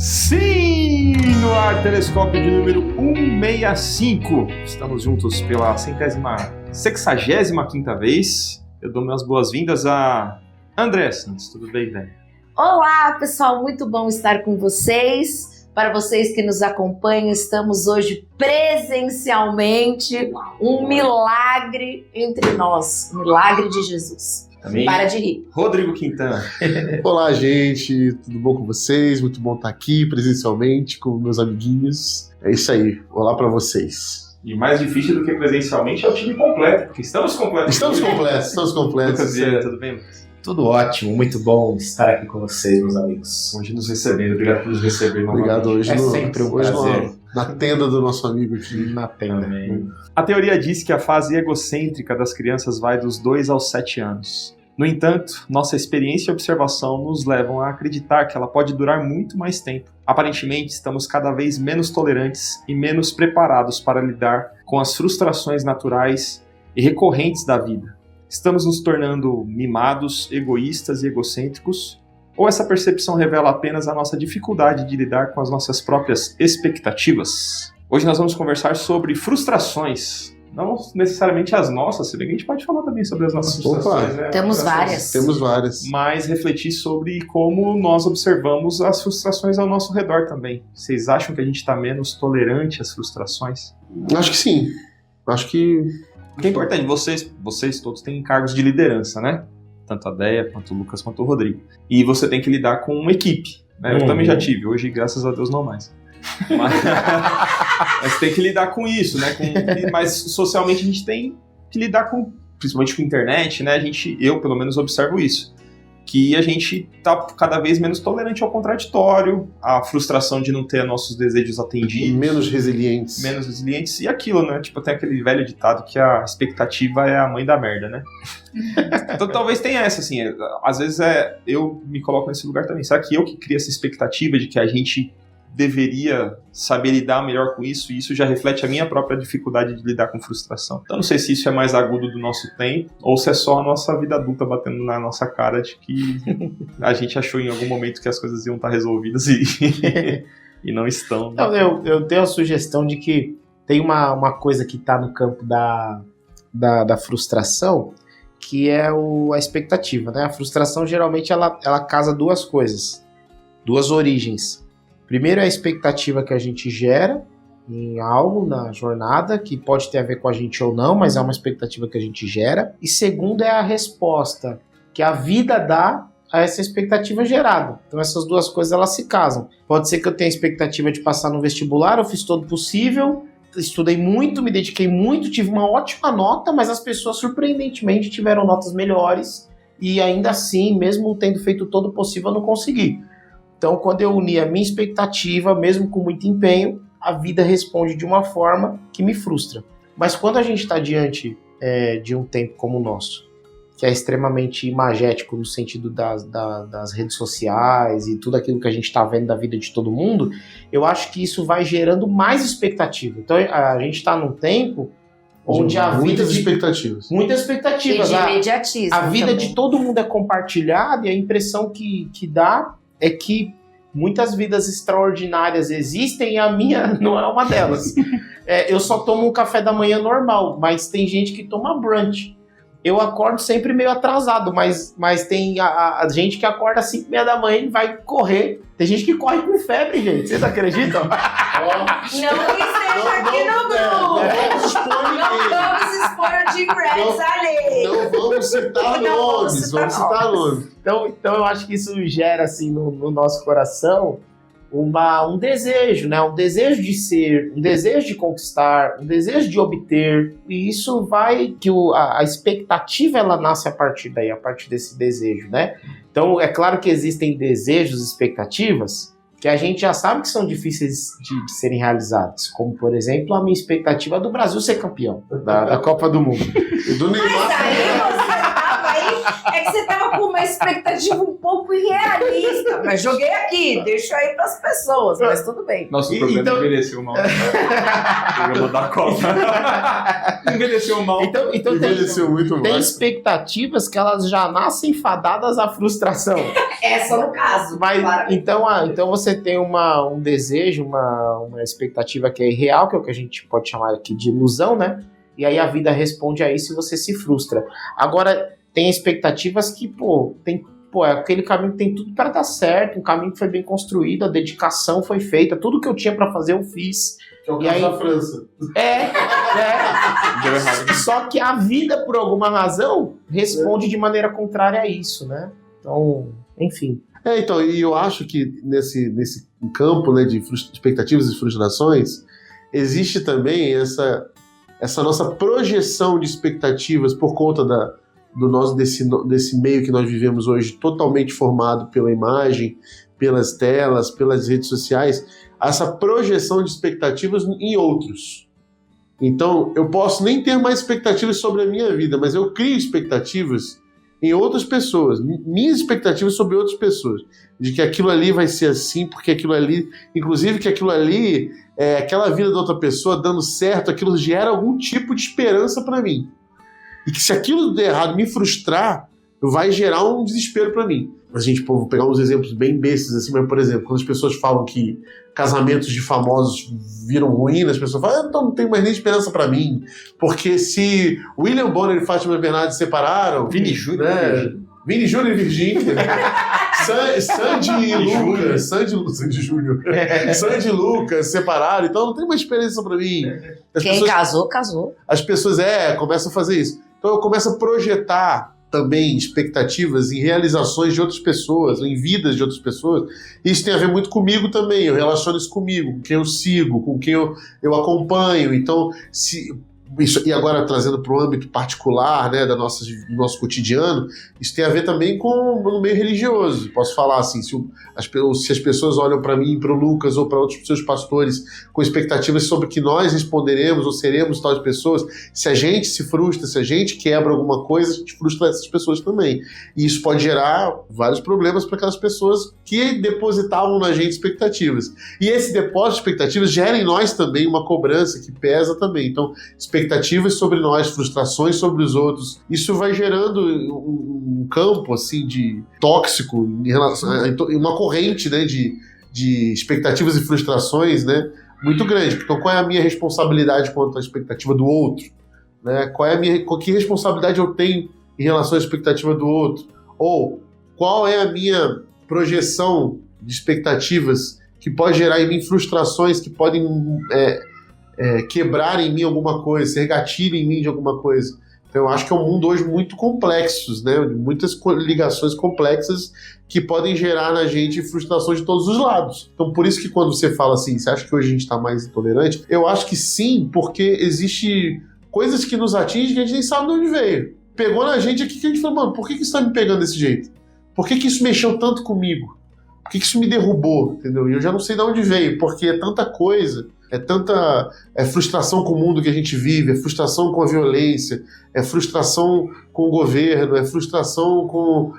Sim, no ar, telescópio de número 165. Estamos juntos pela 65ª vez. Eu dou minhas boas-vindas a André Santos. Tudo bem, velho? Olá, pessoal. Muito bom estar com vocês. Para vocês que nos acompanham, estamos hoje presencialmente. Um milagre entre nós. Um milagre de Jesus. Também. Para de rir. Rodrigo Quintana. Olá, gente, tudo bom com vocês? Muito bom estar aqui presencialmente com meus amiguinhos. É isso aí, olá pra vocês. E mais difícil do que presencialmente é o time completo, porque estamos completos. Estamos completos. Lucas Vieira, tudo bem, Lucas? Tudo ótimo, muito bom estar aqui com vocês, meus amigos. Hoje nos recebendo, obrigado por nos receber novamente. Obrigado, hoje, sempre um prazer. Na tenda do nosso amigo aqui. Na tenda. A teoria diz que a fase egocêntrica das crianças vai dos 2 aos 7 anos. No entanto, nossa experiência e observação nos levam a acreditar que ela pode durar muito mais tempo. Aparentemente, estamos cada vez menos tolerantes e menos preparados para lidar com as frustrações naturais e recorrentes da vida. Estamos nos tornando mimados, egoístas e egocêntricos? Ou essa percepção revela apenas a nossa dificuldade de lidar com as nossas próprias expectativas? Hoje nós vamos conversar sobre frustrações. Não necessariamente as nossas, se bem que a gente pode falar também sobre as nossas frustrações. Né? Temos várias. Temos várias. Mas refletir sobre como nós observamos as frustrações ao nosso redor também. Vocês acham que a gente está menos tolerante às frustrações? Acho que sim. Acho que... Porque é importante, vocês todos têm cargos de liderança, né? Tanto a Deia, quanto o Lucas, quanto o Rodrigo. E você tem que lidar com uma equipe, né? Eu também já tive, hoje graças a Deus não mais. Mas tem que lidar com isso, né? Mas socialmente a gente tem que lidar com, principalmente com a internet, né? Eu pelo menos observo isso. Que a gente tá cada vez menos tolerante ao contraditório, à frustração de não ter nossos desejos atendidos. Menos resilientes. E aquilo, né? Tipo, tem aquele velho ditado que a expectativa é a mãe da merda, né? Então talvez tenha essa, assim, às vezes eu me coloco nesse lugar também. Será que eu que crio essa expectativa de que a gente deveria saber lidar melhor com isso, e isso já reflete a minha própria dificuldade de lidar com frustração. Então não sei se isso é mais agudo do nosso tempo, ou se é só a nossa vida adulta batendo na nossa cara de que a gente achou em algum momento que as coisas iam estar resolvidas e não estão. Então, eu tenho a sugestão de que tem uma coisa que está no campo da frustração, que é a expectativa, né? A frustração geralmente ela casa duas coisas, duas origens. Primeiro é a expectativa que a gente gera em algo na jornada, que pode ter a ver com a gente ou não, mas é uma expectativa que a gente gera. E segundo é a resposta que a vida dá a essa expectativa gerada. Então essas duas coisas elas se casam. Pode ser que eu tenha a expectativa de passar no vestibular, eu fiz todo o possível, estudei muito, me dediquei muito, tive uma ótima nota, mas as pessoas surpreendentemente tiveram notas melhores e ainda assim, mesmo tendo feito todo o possível, eu não consegui. Então, quando eu uni a minha expectativa, mesmo com muito empenho, a vida responde de uma forma que me frustra. Mas quando a gente está diante de um tempo como o nosso, que é extremamente imagético no sentido das redes sociais e tudo aquilo que a gente está vendo da vida de todo mundo, eu acho que isso vai gerando mais expectativa. Então, a gente está num tempo onde a vida... Muitas expectativas. E de imediatismo a vida também. de todo mundo é compartilhada e a impressão que dá é que muitas vidas extraordinárias existem e a minha não é uma delas. Eu só tomo um café da manhã normal, mas tem gente que toma brunch. Eu acordo sempre meio atrasado, mas tem a gente que acorda às 5h30 da manhã e vai correr. Tem gente que corre com febre, gente. Vocês acreditam? Não que esteja aqui no grupo. Não vamos expor o Jim Rex ali. Não vamos citar nomes. Então eu acho que isso gera assim no nosso coração um desejo, né? Um desejo de ser, um desejo de conquistar, um desejo de obter. E isso vai que a expectativa ela nasce a partir daí, a partir desse desejo, né? Então é claro que existem desejos e expectativas que a gente já sabe que são difíceis de serem realizados, como por exemplo a minha expectativa do Brasil ser campeão da Copa do Mundo. E do Neymar. Mas aí você tava aí, é que você tava com uma expectativa um pouco irrealista, mas joguei aqui, deixo aí pras pessoas, mas tudo bem. Nosso programa então... envelheceu mal. O programa da Copa. Envelheceu mal. Então Envelheceu muito tem mais. expectativas que elas já nascem fadadas à frustração. Essa no caso. Mas, claro. então você tem um desejo, uma expectativa que é irreal, que é o que a gente pode chamar aqui de ilusão, né? E aí a vida responde a isso e você se frustra. Agora, tem expectativas que, é aquele caminho que tem tudo para dar certo, um caminho que foi bem construído, a dedicação foi feita, tudo que eu tinha para fazer eu fiz. Que é o E caso aí- da França. Deu errado. Só que a vida, por alguma razão, responde de maneira contrária a isso, né? Então, enfim. Então, e eu acho que nesse campo, né, de expectativas e frustrações, existe também essa nossa projeção de expectativas por conta desse meio que nós vivemos hoje, totalmente formado pela imagem, pelas telas, pelas redes sociais, essa projeção de expectativas em outros. Então, eu posso nem ter mais expectativas sobre a minha vida, mas eu crio expectativas em outras pessoas, minhas expectativas sobre outras pessoas, de que aquilo ali vai ser assim, porque aquilo ali, inclusive que aquilo ali, aquela vida da outra pessoa dando certo, aquilo gera algum tipo de esperança para mim. E que se aquilo der errado, me frustrar, vai gerar um desespero para mim. A gente, vou pegar uns exemplos bem bestas, assim, mas, por exemplo, quando as pessoas falam que casamentos de famosos viram ruínas, as pessoas falam, então não tenho mais nem esperança para mim, porque se William Bonner e Fátima Bernardes separaram... Vini Júnior. Né? Vini Júnior e Virgínia. Sandy e Lucas separaram, então não tem mais esperança pra mim. Quem casou, casou. As pessoas começam a fazer isso. Então eu começo a projetar também expectativas em realizações de outras pessoas, em vidas de outras pessoas. Isso tem a ver muito comigo também. Eu relaciono isso comigo, com quem eu sigo, com quem eu acompanho. Então, e agora trazendo para o âmbito particular, né, do nosso cotidiano, isso tem a ver também com o meio religioso. Posso falar assim, se as pessoas olham para mim, para o Lucas ou para outros seus pastores com expectativas sobre que nós responderemos ou seremos tais pessoas, se a gente se frustra, se a gente quebra alguma coisa, a gente frustra essas pessoas também. E isso pode gerar vários problemas para aquelas pessoas que depositavam na gente expectativas. E esse depósito de expectativas gera em nós também uma cobrança que pesa também. Então, expectativas sobre nós, frustrações sobre os outros. Isso vai gerando um campo assim de tóxico em relação uma corrente, né, de expectativas e frustrações, né, muito grande. Então, qual é a minha responsabilidade quanto à expectativa do outro? Né? Que responsabilidade eu tenho em relação à expectativa do outro? Ou qual é a minha projeção de expectativas que pode gerar em mim frustrações que podem quebrar em mim alguma coisa, ser gatilho em mim de alguma coisa. Então eu acho que é um mundo hoje muito complexo, né? Muitas ligações complexas que podem gerar na gente frustrações de todos os lados. Então por isso que quando você fala assim, você acha que hoje a gente está mais intolerante? Eu acho que sim, porque existe coisas que nos atingem que a gente nem sabe de onde veio. Pegou na gente aqui que a gente falou, mano, por que isso está me pegando desse jeito? Por que isso mexeu tanto comigo? Por que isso me derrubou? Entendeu? E eu já não sei de onde veio, porque é tanta coisa. É tanta frustração com o mundo que a gente vive, é frustração com a violência, é frustração com o governo, é frustração com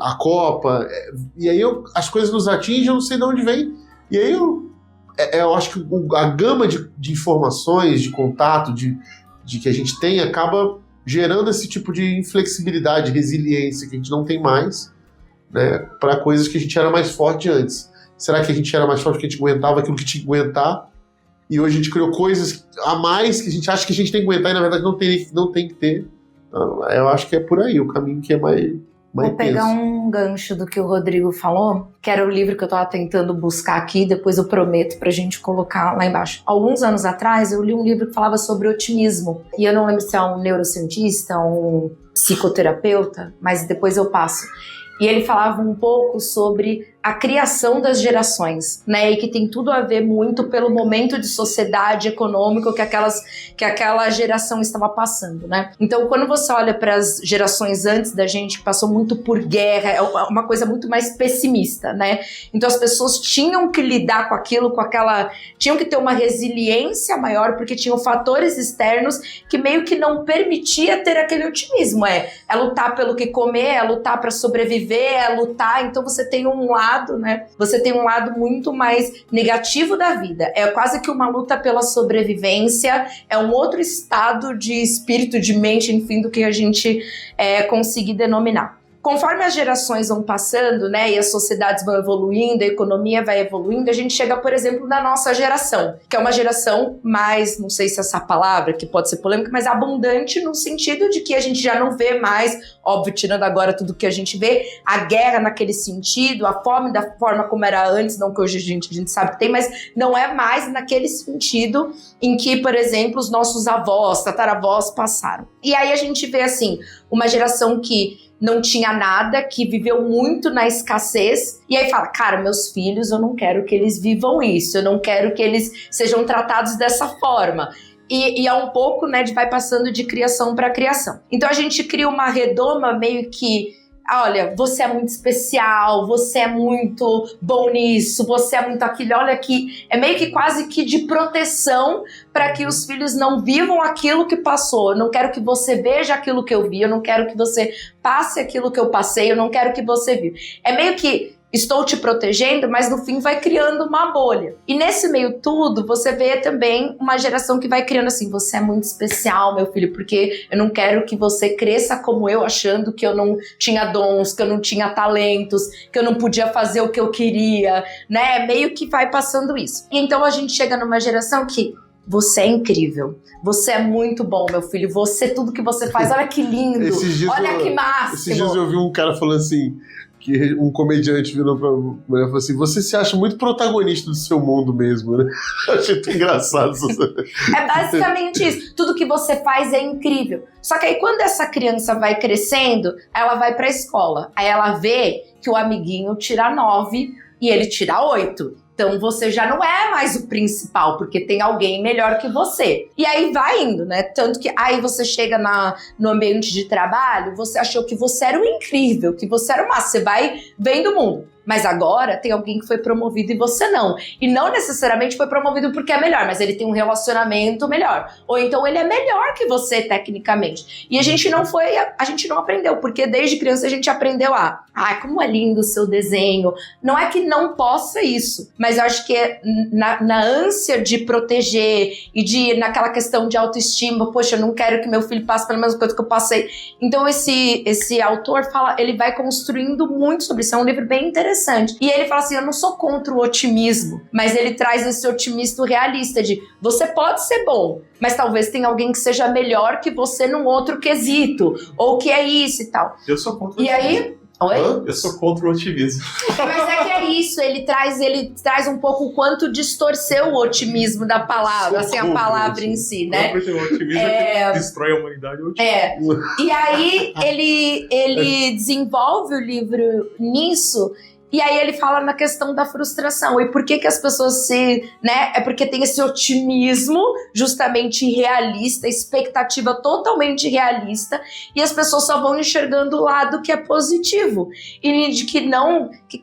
a Copa. E aí as coisas nos atingem, eu não sei de onde vem. E aí eu acho que a gama de informações, de contato, de que a gente tem, acaba gerando esse tipo de inflexibilidade, resiliência que a gente não tem mais, né, para coisas que a gente era mais forte antes. Será que a gente era mais forte porque a gente aguentava aquilo que tinha que aguentar? E hoje a gente criou coisas a mais que a gente acha que a gente tem que aguentar e na verdade não tem que ter. Então, eu acho que é por aí o caminho que é mais Vou pegar tenso. um gancho do que o Rodrigo falou, que era o livro que eu tava tentando buscar aqui, depois eu prometo pra gente colocar lá embaixo. Alguns anos atrás eu li um livro que falava sobre otimismo, e eu não lembro se é um neurocientista, um psicoterapeuta, mas depois eu passo. E ele falava um pouco sobre a criação das gerações, né? E que tem tudo a ver muito pelo momento de sociedade econômico que aquela geração estava passando, né? Então, quando você olha para as gerações antes da gente, que passou muito por guerra, é uma coisa muito mais pessimista, né? Então, as pessoas tinham que lidar com aquilo, tinham que ter uma resiliência maior, porque tinham fatores externos que meio que não permitia ter aquele otimismo. É lutar pelo que comer, é lutar para sobreviver, é lutar. Então, você tem um lado, né? Você tem um lado muito mais negativo da vida. É quase que uma luta pela sobrevivência, é um outro estado de espírito, de mente, enfim, do que a gente conseguir denominar. Conforme as gerações vão passando, né, e as sociedades vão evoluindo, a economia vai evoluindo, a gente chega, por exemplo, na nossa geração, que é uma geração mais, não sei se essa palavra, que pode ser polêmica, mas abundante no sentido de que a gente já não vê mais, óbvio, tirando agora tudo que a gente vê, a guerra naquele sentido, a fome da forma como era antes, não que hoje a gente sabe que tem, mas não é mais naquele sentido em que, por exemplo, os nossos avós, tataravós passaram. E aí a gente vê, assim, uma geração que não tinha nada, que viveu muito na escassez, e aí fala, cara, meus filhos, eu não quero que eles vivam isso, eu não quero que eles sejam tratados dessa forma. E é um pouco, né, vai passando de criação para criação. Então a gente cria uma redoma meio que, olha, você é muito especial, você é muito bom nisso, você é muito aquilo, olha que é meio que quase que de proteção para que os filhos não vivam aquilo que passou. Eu não quero que você veja aquilo que eu vi, eu não quero que você passe aquilo que eu passei, eu não quero que você viva. É meio que estou te protegendo, mas no fim vai criando uma bolha. E nesse meio tudo, você vê também uma geração que vai criando assim, você é muito especial, meu filho, porque eu não quero que você cresça como eu, achando que eu não tinha dons, que eu não tinha talentos, que eu não podia fazer o que eu queria, né? Meio que vai passando isso. E então a gente chega numa geração que você é incrível, você é muito bom, meu filho, tudo que você faz, olha que lindo, olha que máximo. Esses dias eu vi um cara falando assim, que um comediante virou pra mulher e falou assim, você se acha muito protagonista do seu mundo mesmo, né? Achei tão engraçado. É basicamente isso. Tudo que você faz é incrível. Só que aí quando essa criança vai crescendo, ela vai pra escola. Aí ela vê que o amiguinho tira 9 e ele tira 8. Então você já não é mais o principal, porque tem alguém melhor que você. E aí vai indo, né? Tanto que aí você chega no ambiente de trabalho, você achou que você era o incrível, que você era o máximo, você vai vendo o mundo. Mas agora tem alguém que foi promovido e você não. E não necessariamente foi promovido porque é melhor, mas ele tem um relacionamento melhor. Ou então ele é melhor que você tecnicamente. E a gente não aprendeu, porque desde criança a gente aprendeu como é lindo o seu desenho. Não é que não possa isso, mas eu acho que na ânsia de proteger e naquela questão de autoestima, poxa, eu não quero que meu filho passe pela mesma coisa que eu passei. Então esse autor ele vai construindo muito sobre isso. É um livro bem interessante. E ele fala assim, eu não sou contra o otimismo, mas ele traz esse otimismo realista de você pode ser bom, mas talvez tenha alguém que seja melhor que você num outro quesito, ou que é isso e tal. Eu sou contra o otimismo. E aí... Oi? Eu sou contra o otimismo. Mas é que é isso, ele traz um pouco o quanto distorceu o otimismo da palavra, assim, a palavra em si, né? Porque o otimismo é que destrói a humanidade. E aí ele desenvolve o livro nisso. E aí ele fala na questão da frustração. E por que as pessoas é porque tem esse otimismo justamente realista, expectativa totalmente realista, e as pessoas só vão enxergando o lado que é positivo. E de que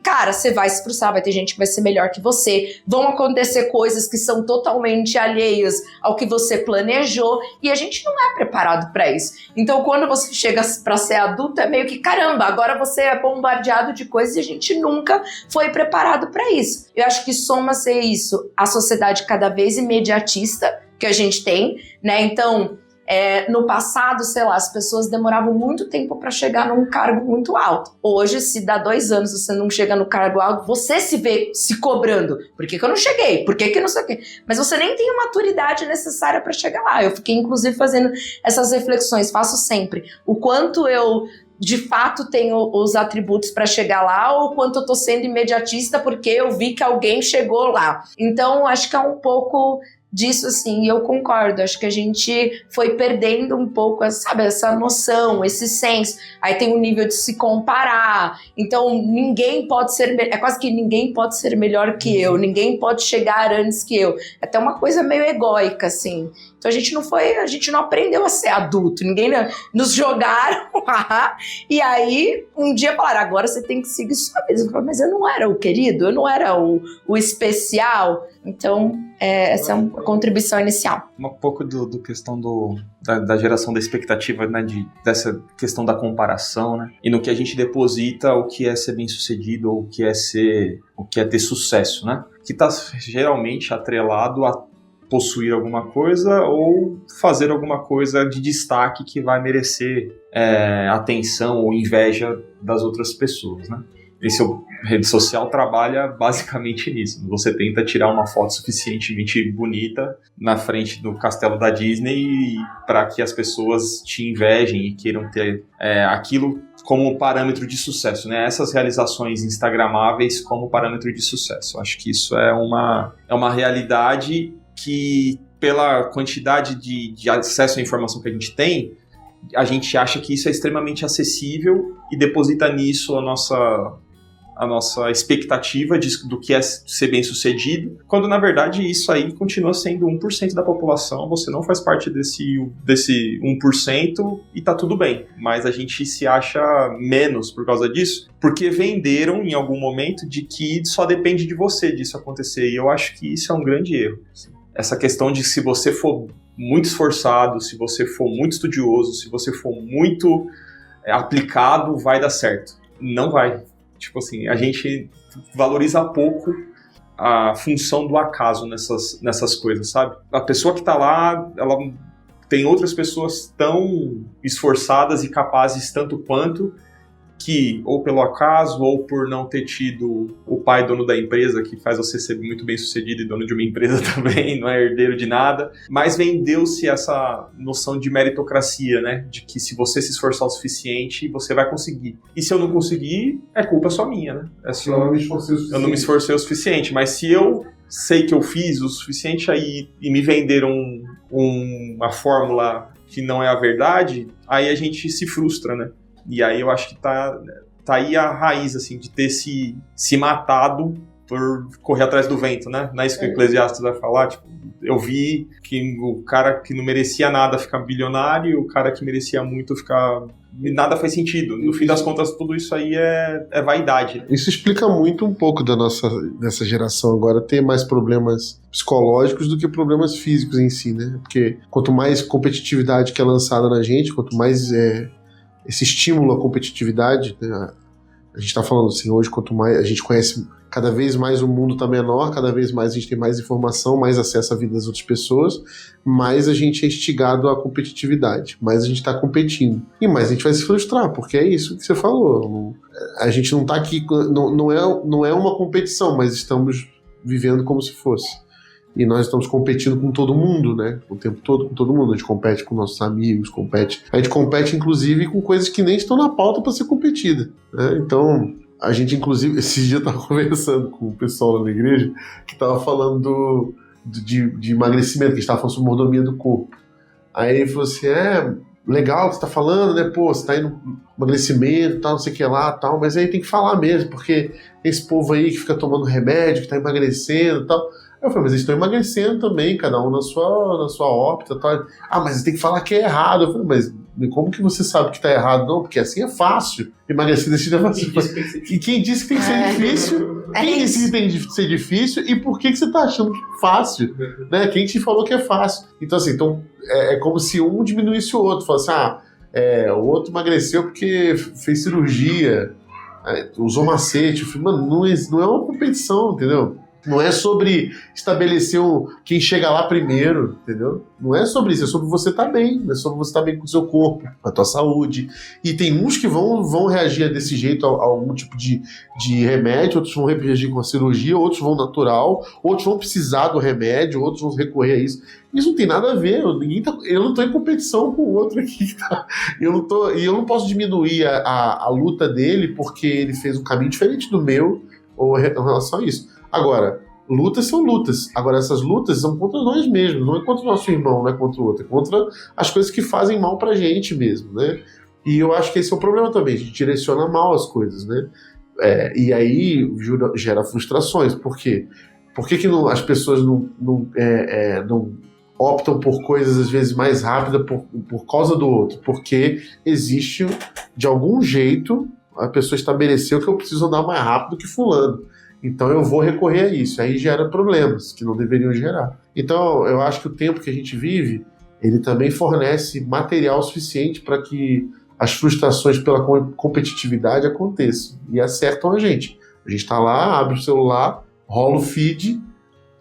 cara, você vai se frustrar, vai ter gente que vai ser melhor que você, vão acontecer coisas que são totalmente alheias ao que você planejou, e a gente não é preparado para isso. Então quando você chega para ser adulto, é meio que, caramba, agora você é bombardeado de coisas e a gente nunca foi preparado para isso. Eu acho que soma-se isso a sociedade cada vez imediatista que a gente tem, né? Então, no passado, sei lá, as pessoas demoravam muito tempo para chegar num cargo muito alto. Hoje, se dá 2 anos você não chega no cargo alto, você se vê se cobrando. Por que eu não cheguei? Por que não sei o quê? Mas você nem tem a maturidade necessária para chegar lá. Eu fiquei, inclusive, fazendo essas reflexões, faço sempre. O quanto eu de fato tenho os atributos para chegar lá, ou quanto eu tô sendo imediatista porque eu vi que alguém chegou lá. Então, acho que é um pouco disso, assim, e eu concordo. Acho que a gente foi perdendo um pouco, sabe, essa noção, esse senso. Aí tem o nível de se comparar. Então, ninguém pode ser... É quase que ninguém pode ser melhor que eu. Ninguém pode chegar antes que eu. É até uma coisa meio egóica, assim. Então, a gente não aprendeu a ser adulto. Ninguém nos jogaram lá. E aí, um dia falaram, agora você tem que seguir sua vida. Eu falei, mas eu não era o querido, eu não era o especial. Então, essa é uma contribuição inicial. Um pouco do questão da geração da expectativa, né, dessa questão da comparação, né, e no que a gente deposita o que é ser bem-sucedido ou o que é ter sucesso, né, que está geralmente atrelado a possuir alguma coisa ou fazer alguma coisa de destaque que vai merecer atenção ou inveja das outras pessoas, né. Rede social trabalha basicamente nisso. Você tenta tirar uma foto suficientemente bonita na frente do castelo da Disney para que as pessoas te invejem e queiram ter aquilo como parâmetro de sucesso, né? Essas realizações instagramáveis como parâmetro de sucesso. Acho que isso é uma realidade que, pela quantidade de acesso à informação que a gente acha que isso é extremamente acessível e deposita nisso a nossa expectativa do que é ser bem-sucedido, quando na verdade isso aí continua sendo 1% da população, você não faz parte desse 1% e tá tudo bem, mas a gente se acha menos por causa disso, porque venderam em algum momento de que só depende de você disso acontecer, e eu acho que isso é um grande erro. Essa questão de se você for muito esforçado, se você for muito estudioso, se você for muito aplicado, vai dar certo. Não vai. Tipo assim, a gente valoriza pouco a função do acaso nessas coisas, sabe? A pessoa que tá lá, ela tem outras pessoas tão esforçadas e capazes tanto quanto, que, ou pelo acaso, ou por não ter tido o pai dono da empresa, que faz você ser muito bem sucedido e dono de uma empresa também, não é herdeiro de nada, mas vendeu-se essa noção de meritocracia, né? De que se você se esforçar o suficiente, você vai conseguir. E se eu não conseguir, é culpa só minha, né? Eu não me esforcei o suficiente, mas se eu sei que eu fiz o suficiente aí e me venderam uma fórmula que não é a verdade, aí a gente se frustra, né? E aí eu acho que tá aí a raiz, assim, de ter se matado por correr atrás do vento, né? Não é isso que o Eclesiastes vai falar? Tipo, eu vi que o cara que não merecia nada ficar bilionário e o cara que merecia muito ficar... Nada faz sentido. No fim das contas, tudo isso aí é vaidade. Né? Isso explica muito um pouco dessa geração agora ter mais problemas psicológicos do que problemas físicos em si, né? Porque quanto mais competitividade que é lançada na gente, quanto mais... esse estímulo à competitividade, né? A gente está falando assim, hoje quanto mais a gente conhece, cada vez mais o mundo está menor, cada vez mais a gente tem mais informação, mais acesso à vida das outras pessoas, mais a gente é instigado à competitividade, mais a gente está competindo. E mais a gente vai se frustrar, porque é isso que você falou. A gente não está aqui, não é uma competição, mas estamos vivendo como se fosse. E nós estamos competindo com todo mundo, né? O tempo todo com todo mundo. A gente compete com nossos amigos, a gente compete, inclusive, com coisas que nem estão na pauta para ser competida, né? Então, a gente, inclusive, esses dias eu estava conversando com o pessoal lá na igreja que estava falando de emagrecimento, que a gente estava falando sobre mordomia do corpo. Aí ele falou assim, legal o que você tá falando, né? Pô, você tá indo no emagrecimento, tal, não sei o que lá, tal, mas aí tem que falar mesmo, porque esse povo aí que fica tomando remédio, que tá emagrecendo e tal... Eu falei, mas eles estão emagrecendo também, cada um na sua órbita. Tal. Mas tem que falar que é errado. Eu falei, mas como que você sabe que está errado? Não, porque assim é fácil. Emagrecer desse jeito é fácil. E quem disse que tem que ser difícil? Quem disse que tem que ser difícil? E por que você está achando que é fácil? Né? Quem te falou que é fácil? Então, assim, é como se um diminuísse o outro. Falasse, o outro emagreceu porque fez cirurgia, usou macete. Eu falei, mano, não é uma competição, entendeu? Não é sobre estabelecer quem chega lá primeiro, entendeu? Não é sobre isso, é sobre você estar bem, é sobre você estar bem com o seu corpo, com a tua saúde. E tem uns que vão reagir desse jeito a algum tipo de remédio, outros vão reagir com a cirurgia, outros vão natural, outros vão precisar do remédio, outros vão recorrer a isso. Isso não tem nada a ver, eu não estou em competição com o outro aqui, tá? Eu não posso diminuir a luta dele porque ele fez um caminho diferente do meu ou em relação a isso. Agora, Lutas são lutas. Agora, essas lutas são contra nós mesmos, não é contra o nosso irmão, não é contra o outro, é contra as coisas que fazem mal pra gente mesmo, né? E eu acho que esse é o problema também, a gente direciona mal as coisas, né? E aí gera frustrações. Por quê? Por que as pessoas não optam por coisas às vezes mais rápidas por causa do outro? Porque existe, de algum jeito, a pessoa estabeleceu que eu preciso andar mais rápido que fulano. Então eu vou recorrer a isso. Aí gera problemas que não deveriam gerar. Então eu acho que o tempo que a gente vive, ele também fornece material suficiente para que as frustrações pela competitividade aconteçam e acertam a gente. A gente está lá, abre o celular, rola o feed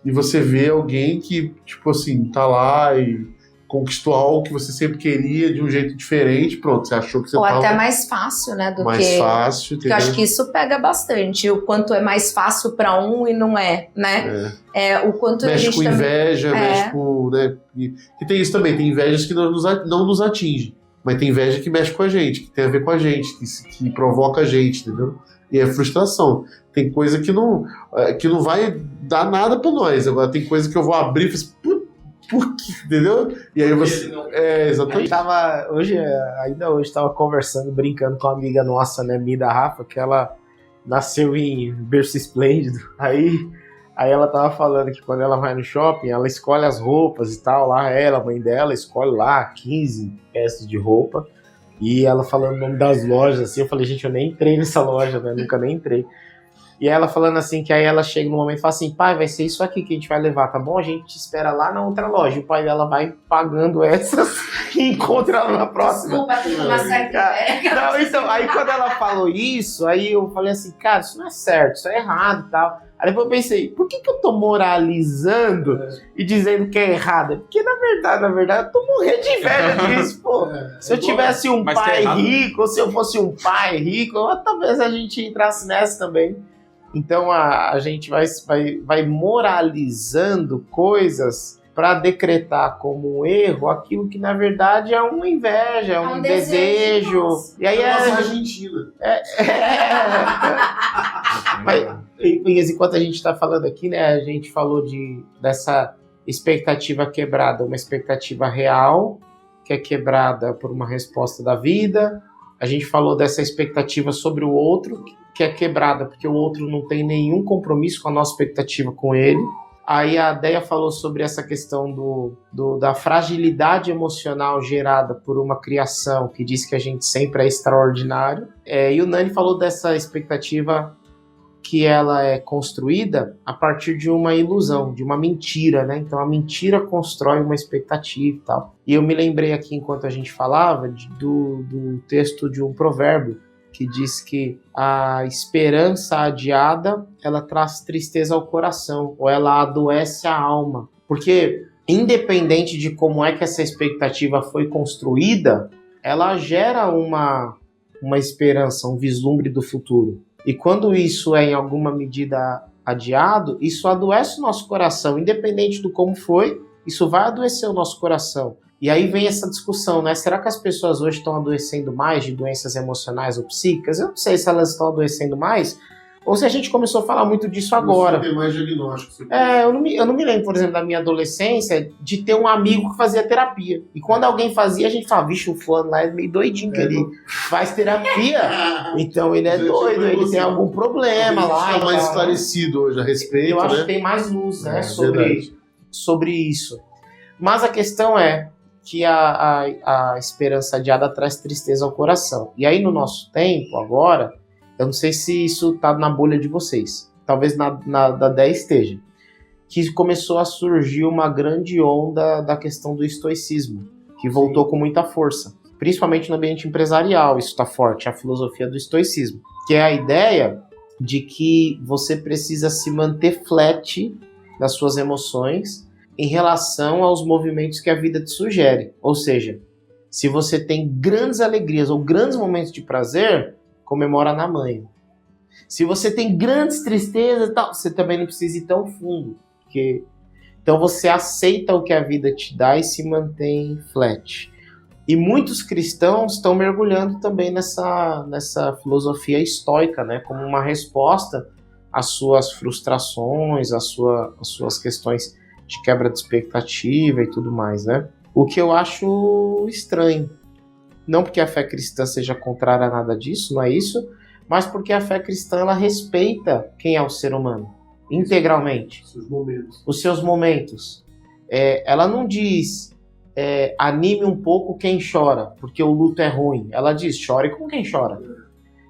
e você vê alguém que, tipo assim, tá lá e conquistou algo que você sempre queria de um jeito diferente, pronto, você achou que você Ou tava... até mais fácil, né, do mais que... fácil, Porque eu acho que isso pega bastante, o quanto é mais fácil para um e não é, né? O quanto mexe a gente com inveja, também... mexe com... Né? E tem isso também, tem invejas que não nos atingem, mas tem inveja que mexe com a gente, que tem a ver com a gente, que provoca a gente, entendeu? E é frustração. Tem coisa que não vai dar nada pra nós. Agora tem coisa que eu vou abrir e falar assim, por quê? Entendeu? E aí você... exatamente. Ainda hoje, tava conversando, brincando com uma amiga nossa, né, Mida Rafa, que ela nasceu em berço esplêndido. Aí ela tava falando que quando ela vai no shopping, ela escolhe as roupas e tal, lá ela, a mãe dela, escolhe lá 15 peças de roupa. E ela falando o nome das lojas, assim, eu falei, gente, eu nem entrei nessa loja, né? Nunca nem entrei. E ela falando assim, que aí ela chega no momento e fala assim, pai, vai ser isso aqui que a gente vai levar, tá bom? A gente te espera lá na outra loja. E o pai dela vai pagando essas e encontra ela na próxima. Desculpa, tem uma certa ideia. Não, então, aí quando ela falou isso, aí eu falei assim, cara, isso não é certo, isso é errado e tal. Aí depois eu pensei, por que eu tô moralizando e dizendo que é errado? Porque na verdade, eu tô morrendo de inveja disso, pô. Se eu tivesse um pai rico, ou se eu fosse um pai rico, talvez a gente entrasse nessa também. Então a gente vai moralizando coisas para decretar como um erro aquilo que na verdade é uma inveja, é um desejo. E aí Argentina. Mas enquanto a gente está falando aqui, né, a gente falou dessa expectativa quebrada, uma expectativa real que é quebrada por uma resposta da vida. A gente falou dessa expectativa sobre o outro que é quebrada porque o outro não tem nenhum compromisso com a nossa expectativa com ele. Aí a Deia falou sobre essa questão da fragilidade emocional gerada por uma criação que diz que a gente sempre é extraordinário. E o Nani falou dessa expectativa que ela é construída a partir de uma ilusão, de uma mentira, né? Então a mentira constrói uma expectativa e tal. E eu me lembrei aqui, enquanto a gente falava, do texto de um provérbio que diz que a esperança adiada, ela traz tristeza ao coração, ou ela adoece a alma. Porque, independente de como é que essa expectativa foi construída, ela gera uma esperança, um vislumbre do futuro. E quando isso é em alguma medida adiado, isso adoece o nosso coração. Independente do como foi, isso vai adoecer o nosso coração. E aí vem essa discussão, né? Será que as pessoas hoje estão adoecendo mais de doenças emocionais ou psíquicas? Eu não sei se elas estão adoecendo mais ou se a gente começou a falar muito disso agora. Tem mais diagnóstico. Eu não me lembro, por exemplo, da minha adolescência, de ter um amigo que fazia terapia. E quando alguém fazia, a gente falava, vixe, o fulano lá é meio doidinho, que ele faz terapia. Então ele é doido, ele tem algum problema lá. Está mais esclarecido hoje a respeito, eu acho né? que tem mais luz, né, sobre isso. Mas a questão é que a esperança adiada traz tristeza ao coração. E aí no nosso tempo, agora, eu não sei se isso tá na bolha de vocês, talvez da 10 esteja, que começou a surgir uma grande onda da questão do estoicismo, que voltou com muita força, principalmente no ambiente empresarial. Isso está forte, a filosofia do estoicismo, que é a ideia de que você precisa se manter flat nas suas emoções em relação aos movimentos que a vida te sugere. Ou seja, se você tem grandes alegrias ou grandes momentos de prazer, comemora na manhã. Se você tem grandes tristezas e tal, você também não precisa ir tão fundo. Então você aceita o que a vida te dá e se mantém flat. E muitos cristãos estão mergulhando também nessa filosofia estoica, né, como uma resposta as suas frustrações, as suas questões de quebra de expectativa e tudo mais, né? O que eu acho estranho. Não porque a fé cristã seja contrária a nada disso, não é isso, mas porque a fé cristã ela respeita quem é o ser humano, integralmente. Os seus momentos. Ela não diz anime um pouco quem chora, porque o luto é ruim. Ela diz chore com quem chora.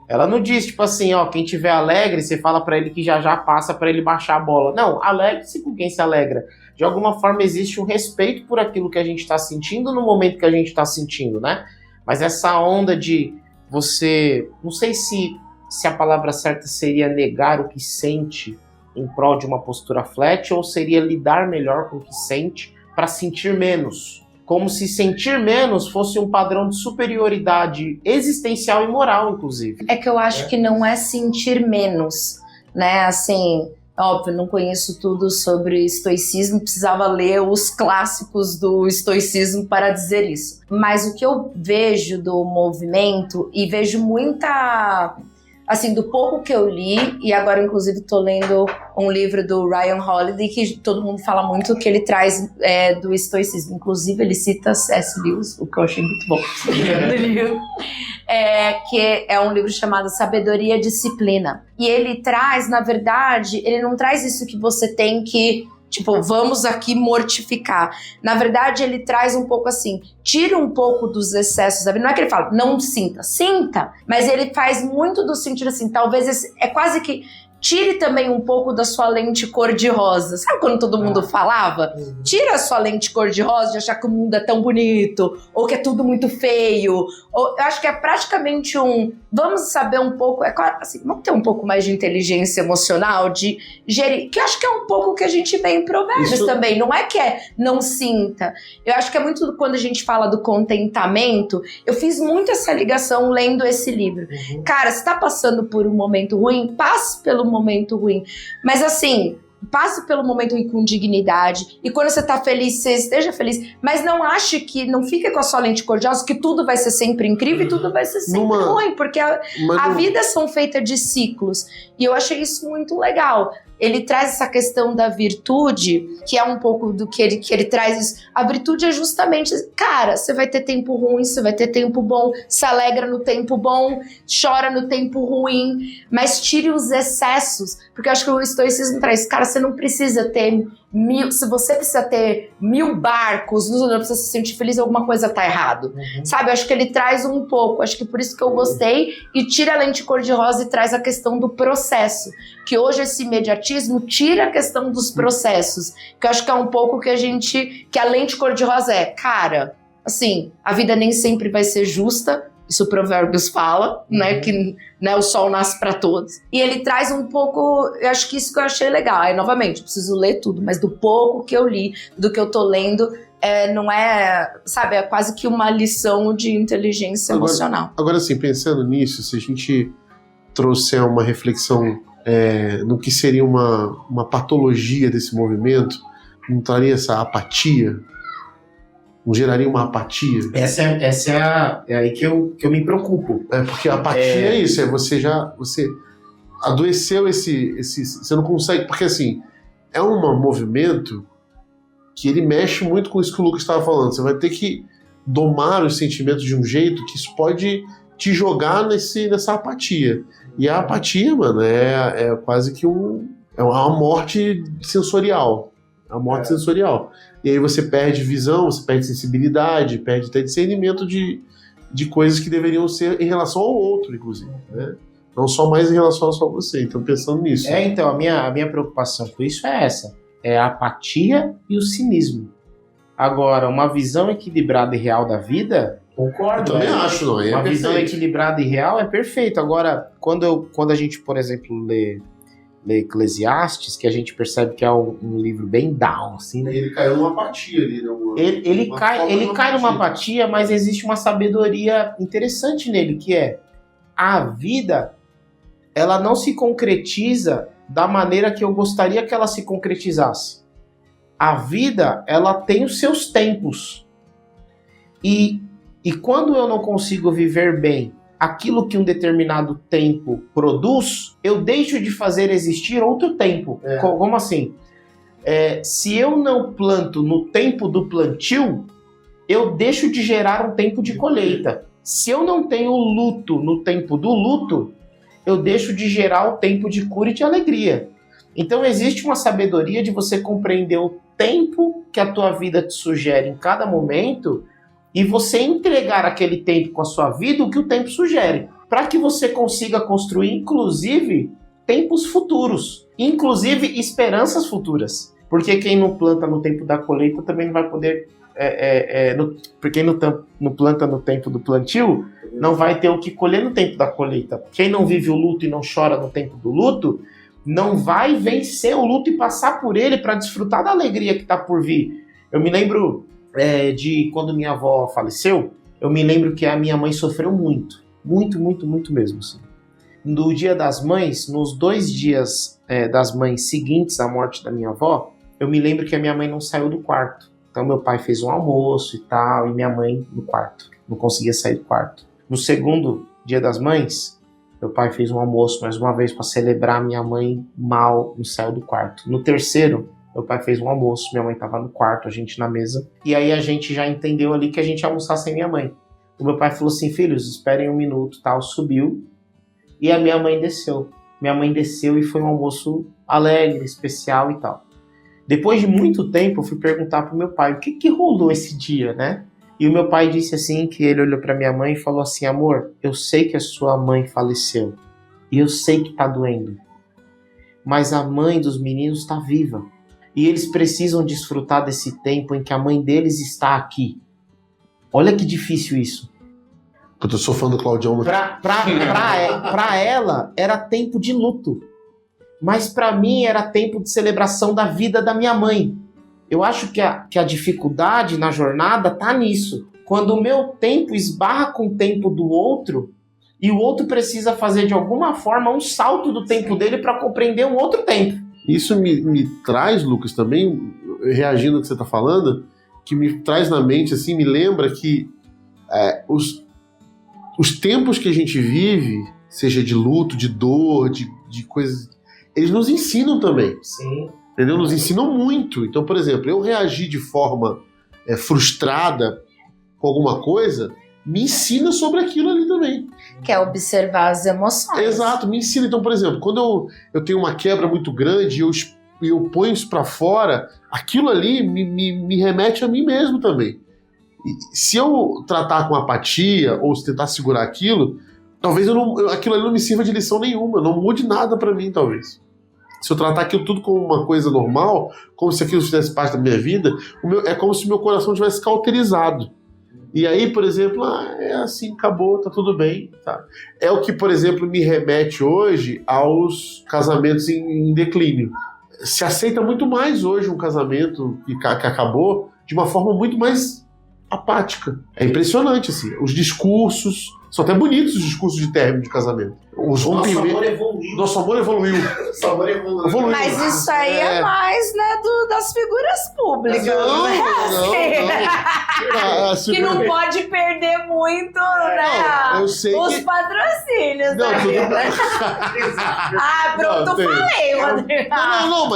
Ela não diz, tipo assim, ó, quem tiver alegre, você fala pra ele que já passa pra ele baixar a bola. Não, alegre-se com quem se alegra. De alguma forma existe um respeito por aquilo que a gente tá sentindo no momento que a gente tá sentindo, né? Mas essa onda de você... Não sei se a palavra certa seria negar o que sente em prol de uma postura flat, ou seria lidar melhor com o que sente para sentir menos. Como se sentir menos fosse um padrão de superioridade existencial e moral, inclusive. É que eu acho que não é sentir menos, né? Assim, óbvio, não conheço tudo sobre estoicismo, precisava ler os clássicos do estoicismo para dizer isso. Mas o que eu vejo do movimento, e vejo muita... Assim, do pouco que eu li, e agora inclusive estou lendo um livro do Ryan Holiday, que todo mundo fala muito, que ele traz do estoicismo. Inclusive ele cita C.S. Lewis, o que eu achei muito bom do livro. Que é um livro chamado Sabedoria e Disciplina. E ele traz, na verdade, ele não traz isso que você tem que... Tipo, vamos aqui mortificar. Na verdade, ele traz um pouco assim, tira um pouco dos excessos da vida. Não é que ele fala, não sinta, mas ele faz muito do sentido assim, talvez é quase que tire também um pouco da sua lente cor-de-rosa. Sabe quando todo mundo falava? Tira a sua lente cor-de-rosa de achar que o mundo é tão bonito, ou que é tudo muito feio. Ou, eu acho que é praticamente vamos saber um pouco, assim, vamos ter um pouco mais de inteligência emocional, de gerir, que eu acho que é um pouco o que a gente vê em Provérbios também. Não é que não sinta. Eu acho que é muito quando a gente fala do contentamento, eu fiz muito essa ligação lendo esse livro. Cara, você tá passando por um momento ruim, passe pelo momento ruim. Mas assim, passe pelo momento ruim com dignidade. E quando você tá feliz, você esteja feliz. Mas não ache que, não fique com a sua lente cor-de-rosa, que tudo vai ser sempre incrível e tudo vai ser sempre ruim. Porque a vida são feitas de ciclos. E eu achei isso muito legal. Ele traz essa questão da virtude, que é um pouco do que ele traz isso. A virtude é justamente, cara, você vai ter tempo ruim, você vai ter tempo bom, se alegra no tempo bom, chora no tempo ruim, mas tire os excessos, porque eu acho que o estoicismo traz, cara, você não precisa ter se você precisa ter 1000 barcos, não precisa se sentir feliz, alguma coisa tá errado. Sabe, eu acho que ele traz um pouco, acho que por isso que eu gostei, e tira a lente cor-de-rosa e traz a questão do processo, que hoje esse imediatismo tira a questão dos processos, que eu acho que é um pouco que a lente cor-de-rosa cara, assim, a vida nem sempre vai ser justa, isso o Provérbios fala, né, que o sol nasce para todos. E ele traz um pouco, eu acho que isso que eu achei legal. Aí, novamente, eu preciso ler tudo, mas do pouco que eu li, do que eu tô lendo, não é, sabe, é quase que uma lição de inteligência emocional. Agora, assim, pensando nisso, se a gente trouxer uma reflexão no que seria uma patologia desse movimento, não traria essa apatia? Não geraria uma apatia? Essa é aí que eu me preocupo. Porque a apatia é isso, você adoeceu você não consegue, porque assim, é um movimento que ele mexe muito com isso que o Lucas estava falando, você vai ter que domar os sentimentos de um jeito que isso pode te jogar nessa apatia. E a apatia, mano, é quase que uma morte sensorial. A morte sensorial. E aí você perde visão, você perde sensibilidade, perde até discernimento de coisas que deveriam ser em relação ao outro, inclusive, né? Não só mais em relação a só você. Então, pensando nisso. Então, a minha preocupação com isso é essa. É a apatia e o cinismo. Agora, uma visão equilibrada e real da vida, concordo. Eu também acho, não. Uma visão equilibrada e real é perfeito. Agora, quando a gente, por exemplo, lê Eclesiastes, que a gente percebe que é um livro bem down, assim, né? Ele caiu numa apatia ali, né? Ele cai numa apatia, mas existe uma sabedoria interessante nele, que é a vida, ela não se concretiza da maneira que eu gostaria que ela se concretizasse. A vida, ela tem os seus tempos. E quando eu não consigo viver bem aquilo que um determinado tempo produz, eu deixo de fazer existir outro tempo. Como assim? Se eu não planto no tempo do plantio, eu deixo de gerar um tempo de colheita. Se eu não tenho luto no tempo do luto, eu deixo de gerar o tempo de cura e de alegria. Então existe uma sabedoria de você compreender o tempo que a tua vida te sugere em cada momento e você entregar aquele tempo com a sua vida o que o tempo sugere, para que você consiga construir, inclusive, tempos futuros, inclusive esperanças futuras. Porque quem não planta no tempo da colheita também não vai poder... porque quem não planta no tempo do plantio não vai ter o que colher no tempo da colheita. Quem não vive o luto e não chora no tempo do luto não vai vencer o luto e passar por ele para desfrutar da alegria que está por vir. Eu me lembro de quando minha avó faleceu, eu me lembro que a minha mãe sofreu muito mesmo. Assim. No Dia das Mães, nos 2 dias das mães seguintes à morte da minha avó, eu me lembro que a minha mãe não saiu do quarto. Então meu pai fez um almoço e tal, e minha mãe no quarto. Não conseguia sair do quarto. No segundo Dia das Mães, meu pai fez um almoço mais uma vez para celebrar minha mãe mal, não saiu do quarto. No terceiro, meu pai fez um almoço, minha mãe estava no quarto, a gente na mesa. E aí a gente já entendeu ali que a gente ia almoçar sem minha mãe. O meu pai falou assim, filhos, esperem 1 minuto, tal, subiu. E a minha mãe desceu. Minha mãe desceu e foi um almoço alegre, especial e tal. Depois de muito tempo, eu fui perguntar pro meu pai o que rolou esse dia, né? E o meu pai disse assim, que ele olhou pra minha mãe e falou assim, amor, eu sei que a sua mãe faleceu. E eu sei que tá doendo. Mas a mãe dos meninos tá viva. E eles precisam desfrutar desse tempo em que a mãe deles está aqui. Olha que difícil isso. Eu sou fã do Claudião. Pra ela, era tempo de luto. Mas para mim era tempo de celebração da vida da minha mãe. Eu acho que a dificuldade na jornada tá nisso. Quando o meu tempo esbarra com o tempo do outro, e o outro precisa fazer de alguma forma um salto do tempo dele para compreender um outro tempo. Isso me traz, Lucas, também, reagindo ao que você está falando, que me traz na mente, assim, me lembra que os tempos que a gente vive, seja de luto, de dor, de coisas, eles nos ensinam também. Sim. Entendeu? Nos ensinam muito. Então, por exemplo, eu reagir de forma frustrada com alguma coisa, me ensina sobre aquilo ali também. Que é observar as emoções. Exato, me ensina. Então, por exemplo, quando eu tenho uma quebra muito grande e eu ponho isso pra fora, aquilo ali me remete a mim mesmo também. E se eu tratar com apatia ou se tentar segurar aquilo, talvez aquilo ali não me sirva de lição nenhuma, não mude nada pra mim, talvez. Se eu tratar aquilo tudo como uma coisa normal, como se aquilo fizesse parte da minha vida, é como se meu coração tivesse cauterizado. E aí, por exemplo, é assim, acabou, tá tudo bem. Tá? É o que, por exemplo, me remete hoje aos casamentos em declínio. Se aceita muito mais hoje um casamento que acabou de uma forma muito mais apática. É impressionante, assim. Os discursos... São até bonitos os discursos de término de casamento. Os rompimentos... Nosso amor evoluiu. Nosso amor evoluiu. Mas isso aí é mais, né, das figuras públicas. Não. Que não pode perder muito, né? Eu sei os patrocínios. Não, tudo bem. Pronto, eu falei, Rodrigo. Não,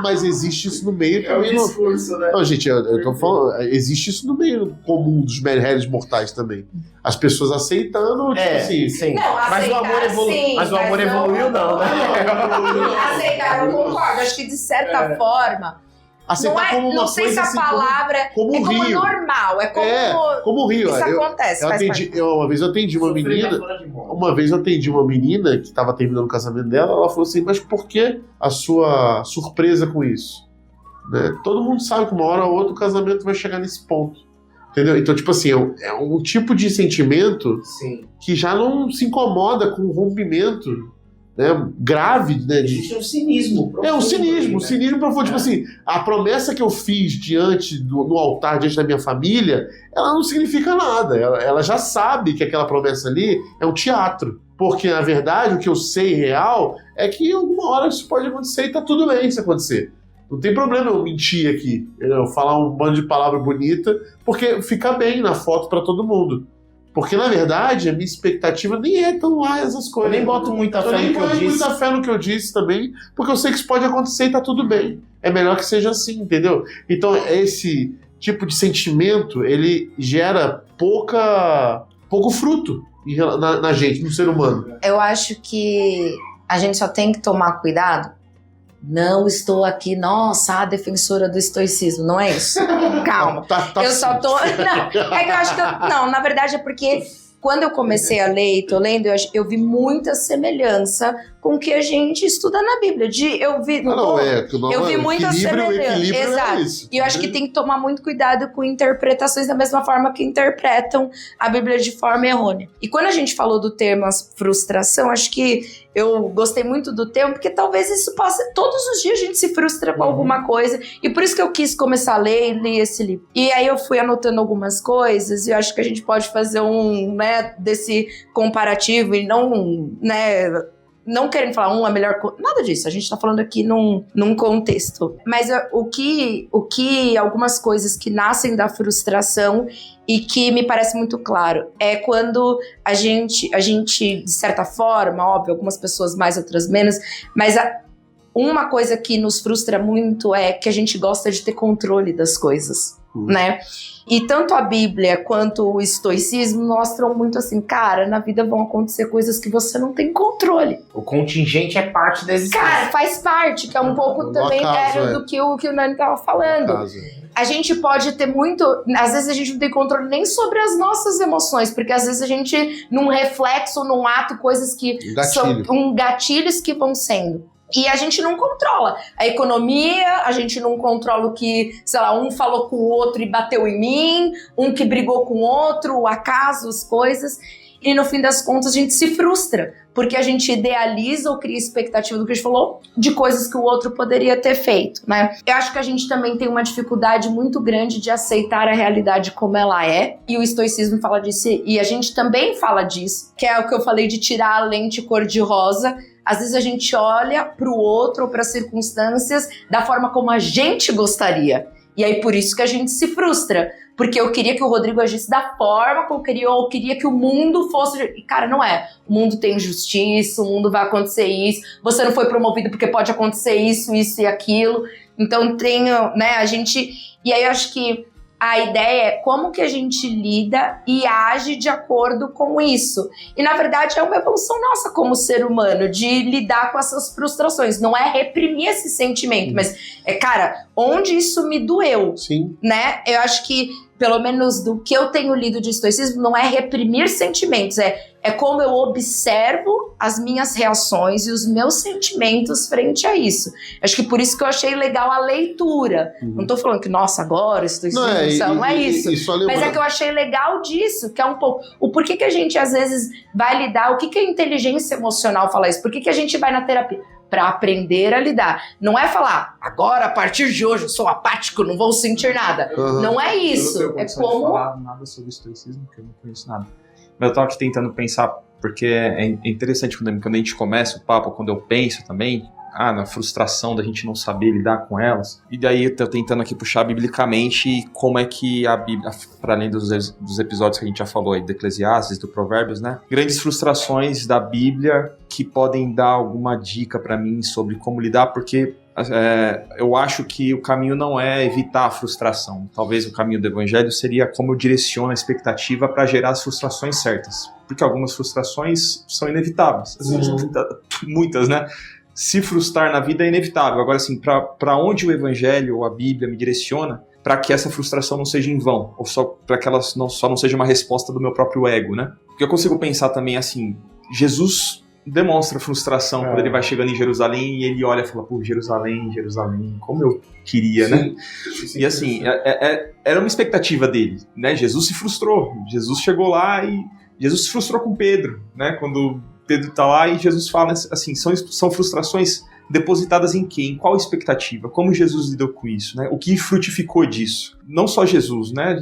mas existe isso no meio também. Discurso, né? Não, gente, eu tô falando, existe isso no meio comum dos réis mortais também. As pessoas aceitando, tipo assim. Sim. Não, mas o amor sim, mas o amor evoluiu, não, né? Aceitar, eu concordo. Acho que de certa forma. Aceitar como uma não sei coisa se a assim, palavra como é como rio. normal, é como o rio. Isso acontece. Uma vez eu atendi uma menina que estava terminando o casamento dela, ela falou assim, mas por que a sua surpresa com isso? Né? Todo mundo sabe que uma hora ou outra o casamento vai chegar nesse ponto. Entendeu? Então, tipo assim, é um tipo de sentimento Sim. que já não se incomoda com o rompimento, né, grave, né? Existe um cinismo. Um cinismo, né? cinismo profundo. Tipo assim, a promessa que eu fiz no altar, diante da minha família, ela não significa nada. Ela já sabe que aquela promessa ali é um teatro. Porque, na verdade, o que eu sei real é que alguma hora isso pode acontecer e tá tudo bem se acontecer. Não tem problema eu mentir aqui, eu falar um bando de palavra bonita, porque fica bem na foto para todo mundo. Porque, na verdade, a minha expectativa nem é tão lá essas Eu coisas. nem boto muita fé no que eu disse. muita fé no que eu disse também, porque eu sei que isso pode acontecer e tá tudo bem. É melhor que seja assim, entendeu? Então, esse tipo de sentimento, ele gera pouco fruto na gente, no ser humano. Eu acho que a gente só tem que tomar cuidado. Não estou aqui, nossa, a defensora do estoicismo, não é isso? Calma. Tá Eu só tô. Não, é que eu acho que. Não, na verdade é porque quando eu comecei a ler e tô lendo, eu vi muita semelhança com o que a gente estuda na Bíblia. Eu vi muita semelhança. Exato. É isso. E eu acho que tem que tomar muito cuidado com interpretações da mesma forma que interpretam a Bíblia de forma errônea. E quando a gente falou do termo frustração, acho que eu gostei muito do termo, porque talvez isso passe... Todos os dias a gente se frustra com alguma coisa, e por isso que eu quis começar a ler e ler esse livro. E aí eu fui anotando algumas coisas, e eu acho que a gente pode fazer desse comparativo, e não querendo falar é melhor... Nada disso, a gente tá falando aqui num contexto. Mas o que algumas coisas que nascem da frustração e que me parece muito claro é quando a gente, de certa forma, óbvio, algumas pessoas mais, outras menos, mas uma coisa que nos frustra muito é que a gente gosta de ter controle das coisas, né? E tanto a Bíblia quanto o estoicismo mostram muito assim, cara, na vida vão acontecer coisas que você não tem controle. O contingente é parte da existência. Cara, faz parte, que é um pouco também do que o Nani tava falando. A gente pode ter muito... Às vezes a gente não tem controle nem sobre as nossas emoções, porque às vezes a gente, num reflexo, num ato, coisas que são gatilhos que vão sendo. E a gente não controla a economia, a gente não controla o que, sei lá, um falou com o outro e bateu em mim, um que brigou com o outro, o acaso, as coisas. E no fim das contas a gente se frustra, porque a gente idealiza ou cria expectativa do que a gente falou, de coisas que o outro poderia ter feito, né? Eu acho que a gente também tem uma dificuldade muito grande de aceitar a realidade como ela é, e o estoicismo fala disso, e a gente também fala disso, que é o que eu falei de tirar a lente cor-de-rosa. Às vezes a gente olha pro outro ou para circunstâncias da forma como a gente gostaria. E aí por isso que a gente se frustra. Porque eu queria que o Rodrigo agisse da forma como eu queria, ou eu queria que o mundo fosse... E cara, não é. O mundo tem justiça, o mundo vai acontecer isso. Você não foi promovido porque pode acontecer isso, isso e aquilo. Então tem, né, a gente... E aí eu acho que a ideia é como que a gente lida e age de acordo com isso. E, na verdade, é uma evolução nossa como ser humano, de lidar com essas frustrações. Não é reprimir esse sentimento, mas cara, onde isso me doeu, né? Eu acho que, pelo menos do que eu tenho lido de estoicismo, não é reprimir sentimentos, é como eu observo as minhas reações e os meus sentimentos frente a isso. Acho que por isso que eu achei legal a leitura. Não tô falando que, nossa, agora estoicismo não é isso. Mas é que eu achei legal disso, que é um pouco... O porquê que a gente, às vezes, vai lidar... O que a inteligência emocional fala isso? Por que a gente vai na terapia? Para aprender a lidar. Não é falar, agora, a partir de hoje, eu sou apático, não vou sentir nada. Não é isso. Eu não tenho condição de falar nada sobre estoicismo, porque eu não conheço nada. Mas eu tava aqui tentando pensar, porque é interessante quando a gente começa o papo, quando eu penso também, na frustração da gente não saber lidar com elas. E daí eu tô tentando aqui puxar biblicamente como é que a Bíblia, para além dos episódios que a gente já falou aí, do Eclesiastes, do Provérbios, né? Grandes frustrações da Bíblia que podem dar alguma dica para mim sobre como lidar, porque eu acho que o caminho não é evitar a frustração. Talvez o caminho do Evangelho seria como eu direciono a expectativa para gerar as frustrações certas. Porque algumas frustrações são inevitáveis. Às vezes, muitas, né? Se frustrar na vida é inevitável. Agora, assim, para onde o Evangelho ou a Bíblia me direciona, para que essa frustração não seja em vão, ou só para que ela só não seja uma resposta do meu próprio ego, né? Porque eu consigo pensar também assim, Jesus demonstra frustração quando ele vai chegando em Jerusalém e ele olha e fala, pô, Jerusalém, como eu queria, né? E assim, era uma expectativa dele, né? Jesus se frustrou, Jesus chegou lá e Jesus se frustrou com Pedro, né? Quando Pedro está lá e Jesus fala assim, são frustrações depositadas em quê? Em qual expectativa? Como Jesus lidou com isso, né? O que frutificou disso? Não só Jesus, né?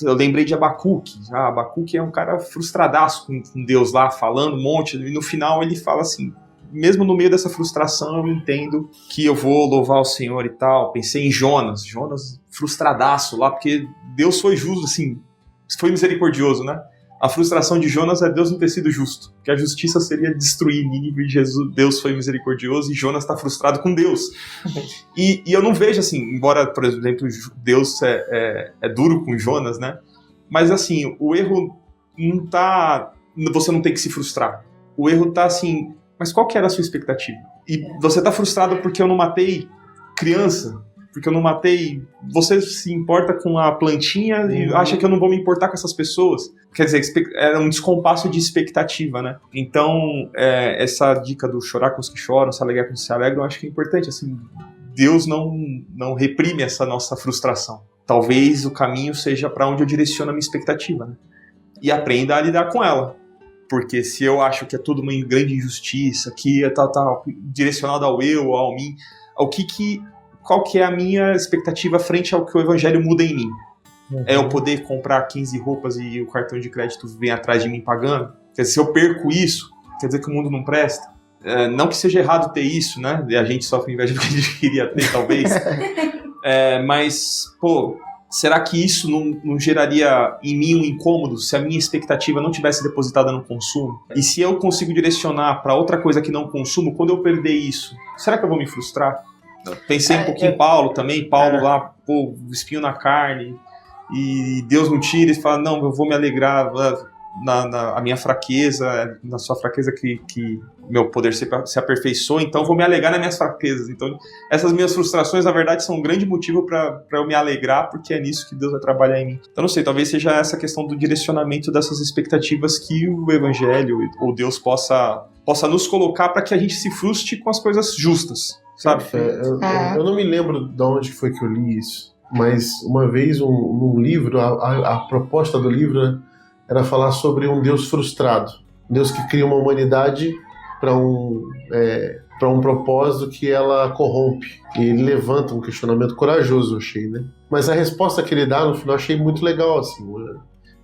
Eu lembrei de Abacuque. Abacuque é um cara frustradaço com Deus lá, falando um monte, e no final ele fala assim, mesmo no meio dessa frustração eu entendo que eu vou louvar o Senhor e tal. Pensei em Jonas frustradaço lá, porque Deus foi justo, assim, foi misericordioso, né? A frustração de Jonas é Deus não ter sido justo, porque a justiça seria destruir Nínive, e Deus foi misericordioso e Jonas está frustrado com Deus. E eu não vejo assim, embora, por exemplo, Deus é duro com Jonas, né? Mas assim, o erro não tá... Você não tem que se frustrar. O erro tá assim, mas qual que era a sua expectativa? E você tá frustrado porque eu não matei criança, porque eu não matei... Você se importa com a plantinha e acha que eu não vou me importar com essas pessoas. Quer dizer, era um descompasso de expectativa, né? Então, essa dica do chorar com os que choram, se alegrar com os que se alegram, eu acho que é importante, assim, Deus não reprime essa nossa frustração. Talvez o caminho seja para onde eu direciono a minha expectativa, né? E aprenda a lidar com ela. Porque se eu acho que é tudo uma grande injustiça, que tá direcionado ao eu, ao mim, qual que é a minha expectativa frente ao que o evangelho muda em mim? É eu poder comprar 15 roupas e o cartão de crédito vem atrás de mim pagando? Quer dizer, se eu perco isso, quer dizer que o mundo não presta? Não que seja errado ter isso, né? A gente sofre inveja porque a gente queria ter, talvez. Mas, será que isso não geraria em mim um incômodo se a minha expectativa não tivesse depositada no consumo? E se eu consigo direcionar para outra coisa que não consumo, quando eu perder isso, será que eu vou me frustrar? Pensei um pouquinho em Paulo também, lá, espinho na carne, e Deus não tira e fala, não, eu vou me alegrar na minha fraqueza, na sua fraqueza que meu poder se aperfeiçoa, então eu vou me alegrar nas minhas fraquezas. Então essas minhas frustrações, na verdade, são um grande motivo para eu me alegrar, porque é nisso que Deus vai trabalhar em mim. Então não sei, talvez seja essa questão do direcionamento dessas expectativas que o Evangelho ou Deus possa nos colocar para que a gente se frustre com as coisas justas, sabe? Eu não me lembro de onde foi que eu li isso, mas uma vez num livro, a proposta do livro era falar sobre um Deus frustrado, um Deus que cria uma humanidade para um propósito que ela corrompe. E ele levanta um questionamento corajoso, eu achei, né? Mas a resposta que ele dá no final eu achei muito legal, assim,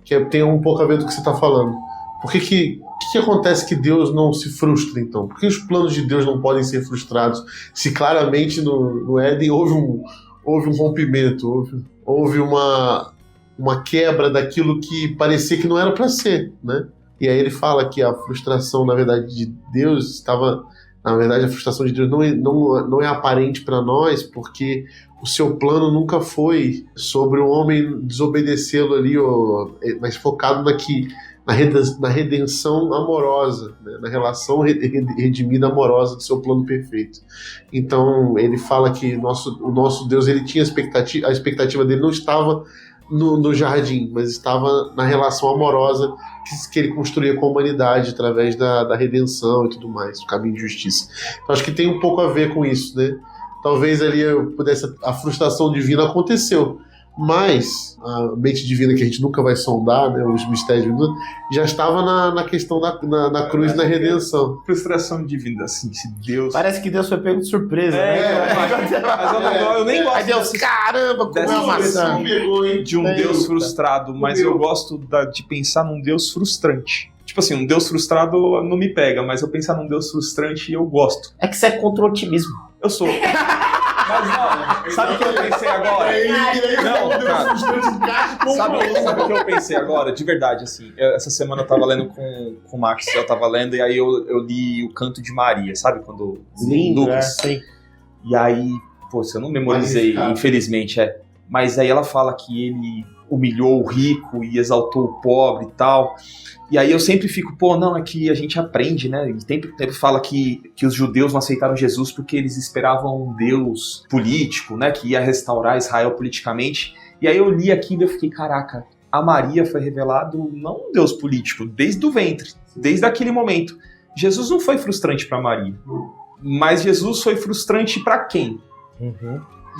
que tem um pouco a ver do que você está falando. Por que acontece que Deus não se frustra, então? Por que os planos de Deus não podem ser frustrados? Se claramente no Éden houve um rompimento, houve uma quebra daquilo que parecia que não era para ser, né? E aí ele fala que a frustração, na verdade, de Deus estava... Na verdade, a frustração de Deus não é aparente para nós, porque o seu plano nunca foi sobre o homem desobedecê-lo ali, mas focado na redenção amorosa, né? Na relação redimida amorosa do seu plano perfeito. Então, ele fala que o nosso Deus, ele tinha a expectativa dele não estava no jardim, mas estava na relação amorosa que ele construía com a humanidade através da redenção e tudo mais, o caminho de justiça. Então acho que tem um pouco a ver com isso, né? Talvez ali a frustração divina aconteceu, mas a mente divina que a gente nunca vai sondar, né, os mistérios divinos, já estava na questão na cruz, na redenção. Frustração divina, assim, se Deus... Parece que Deus foi pego de surpresa, né? Mas eu nem gosto... Aí Deus, caramba, como é uma maçã. De um Deus frustrado, mas eu gosto de pensar num Deus frustrante. Tipo assim, um Deus frustrado não me pega, mas eu pensar num Deus frustrante eu gosto. É que você é contra o otimismo. Eu sou. Mas não, sabe o que eu pensei agora? Sabe o que eu pensei agora? De verdade, assim, essa semana eu tava lendo com o Max, eu tava lendo, e aí eu li o Canto de Maria, sabe? Quando lindo, Lucas. Sim. E aí, eu não memorizei, infelizmente, mas aí ela fala que ele humilhou o rico e exaltou o pobre e tal. E aí eu sempre fico, é que a gente aprende, né? E tempo fala que os judeus não aceitaram Jesus porque eles esperavam um Deus político, né? Que ia restaurar Israel politicamente. E aí eu li aquilo e eu fiquei, caraca, a Maria foi revelado não um Deus político, desde o ventre, desde aquele momento. Jesus não foi frustrante para Maria, mas Jesus foi frustrante para quem?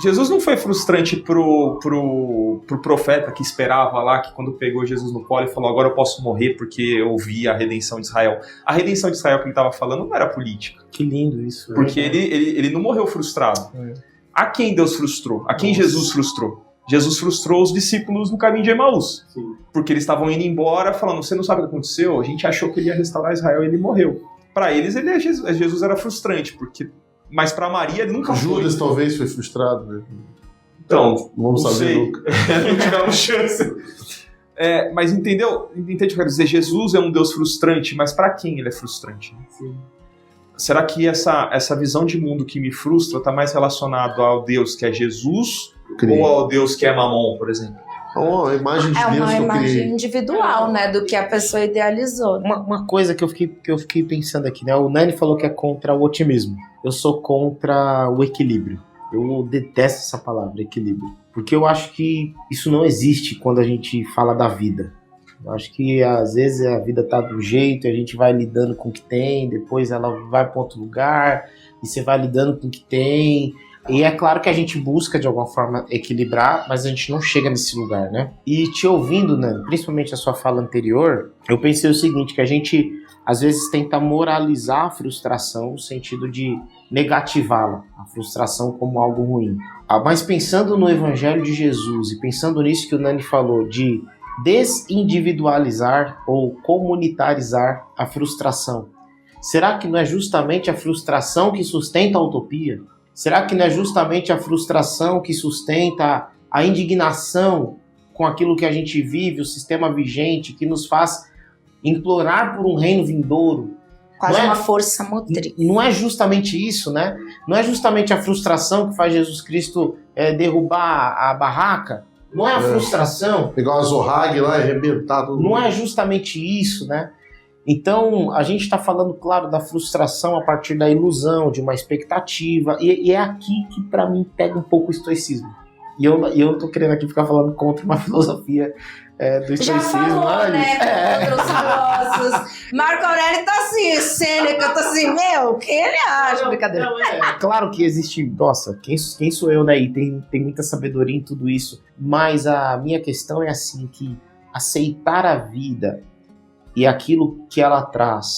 Jesus não foi frustrante pro profeta que esperava lá, que quando pegou Jesus no colo e falou, agora eu posso morrer porque eu vi a redenção de Israel. A redenção de Israel que ele estava falando não era política. Que lindo isso. Porque ele não morreu frustrado. A quem Deus frustrou? A quem Jesus frustrou? Jesus frustrou os discípulos no caminho de Emaús. Sim. Porque eles estavam indo embora falando, você não sabe o que aconteceu? A gente achou que ele ia restaurar Israel e ele morreu. Para eles, Jesus era frustrante, mas para Maria ele nunca foi. Judas talvez foi frustrado, né? Então, vamos saber nunca. Não tivemos chance. Mas entendeu? Entende o que eu quero dizer? Jesus é um Deus frustrante, mas para quem ele é frustrante? Sim. Será que essa visão de mundo que me frustra está mais relacionado ao Deus que é Jesus ou ao Deus que é Mamon, por exemplo? A imagem de Deus que eu criei. É uma imagem individual, né, do que a pessoa idealizou. Uma coisa que eu fiquei pensando aqui, né? O Nani falou que é contra o otimismo. Eu sou contra o equilíbrio. Eu detesto essa palavra, equilíbrio. Porque eu acho que isso não existe quando a gente fala da vida. Eu acho que às vezes a vida tá do jeito, a gente vai lidando com o que tem, depois ela vai para outro lugar, e você vai lidando com o que tem. E é claro que a gente busca de alguma forma equilibrar, mas a gente não chega nesse lugar, né? E te ouvindo, né, principalmente a sua fala anterior, eu pensei o seguinte, que a gente às vezes tenta moralizar a frustração no sentido de negativá-la, a frustração como algo ruim. Mas pensando no Evangelho de Jesus e pensando nisso que o Nani falou, de desindividualizar ou comunitarizar a frustração, será que não é justamente a frustração que sustenta a utopia? Será que não é justamente a frustração que sustenta a indignação com aquilo que a gente vive, o sistema vigente, que nos faz implorar por um reino vindouro? Quase uma força motriz. Não é justamente isso, né? Não é justamente a frustração que faz Jesus Cristo derrubar a barraca? Não é a frustração? Pegar uma zorrague lá e arrebentar todo mundo. Não é justamente isso, né? Então, a gente está falando, claro, da frustração a partir da ilusão, de uma expectativa, e é aqui que, para mim, pega um pouco o estoicismo. E eu tô querendo aqui ficar falando contra uma filosofia do estoicismo. Já falou, mas, né? Contra os filósofos. Marco Aurélio tá assim, Sêneca tá assim, o que ele acha? Brincadeira. Claro que existe, nossa, quem sou eu, né? E tem muita sabedoria em tudo isso. Mas a minha questão é assim, que aceitar a vida e aquilo que ela traz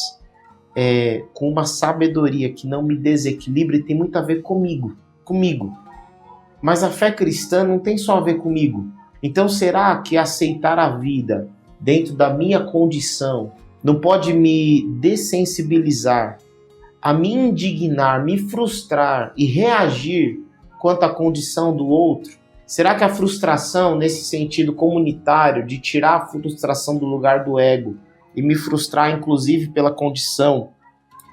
com uma sabedoria que não me desequilibre tem muito a ver comigo. Mas a fé cristã não tem só a ver comigo. Então será que aceitar a vida dentro da minha condição não pode me dessensibilizar, a me indignar, me frustrar e reagir quanto à condição do outro? Será que a frustração, nesse sentido comunitário, de tirar a frustração do lugar do ego e me frustrar, inclusive, pela condição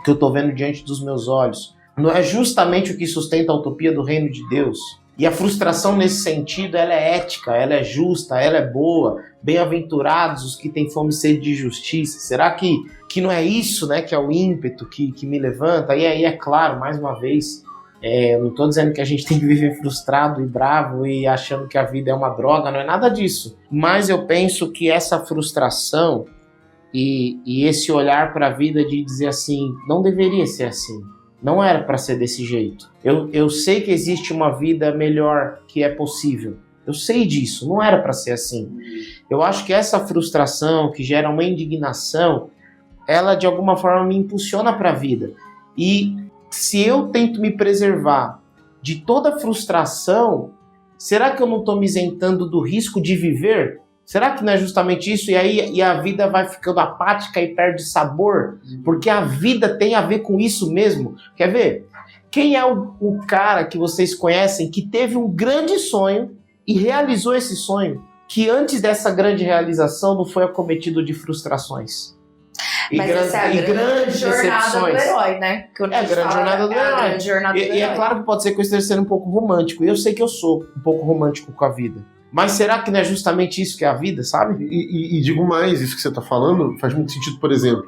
que eu estou vendo diante dos meus olhos, não é justamente o que sustenta a utopia do reino de Deus? E a frustração, nesse sentido, ela é ética, ela é justa, ela é boa. Bem-aventurados os que têm fome e sede de justiça. Será que não é isso, né, que é o ímpeto que me levanta? E aí, é claro, mais uma vez, eu não estou dizendo que a gente tem que viver frustrado e bravo e achando que a vida é uma droga, não é nada disso. Mas eu penso que essa frustração e esse olhar para a vida de dizer assim, não deveria ser assim, não era para ser desse jeito. Eu sei que existe uma vida melhor que é possível, eu sei disso, não era para ser assim. Eu acho que essa frustração que gera uma indignação, ela de alguma forma me impulsiona para a vida. E se eu tento me preservar de toda frustração, será que eu não estou me isentando do risco de viver? Será que não é justamente isso? E a vida vai ficando apática e perde sabor? Porque a vida tem a ver com isso mesmo. Quer ver? Quem é o cara que vocês conhecem que teve um grande sonho e realizou esse sonho, que antes dessa grande realização não foi acometido de frustrações? Mas essa é a grande jornada do herói, né? É a grande jornada do herói. E é claro que pode ser que eu esteja sendo um pouco romântico. E eu sei que eu sou um pouco romântico com a vida. Mas será que não é justamente isso que é a vida, sabe? E digo mais, isso que você está falando faz muito sentido, por exemplo,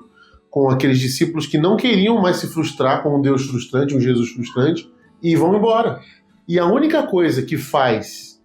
com aqueles discípulos que não queriam mais se frustrar com um Deus frustrante, um Jesus frustrante, e vão embora. E a única coisa que faz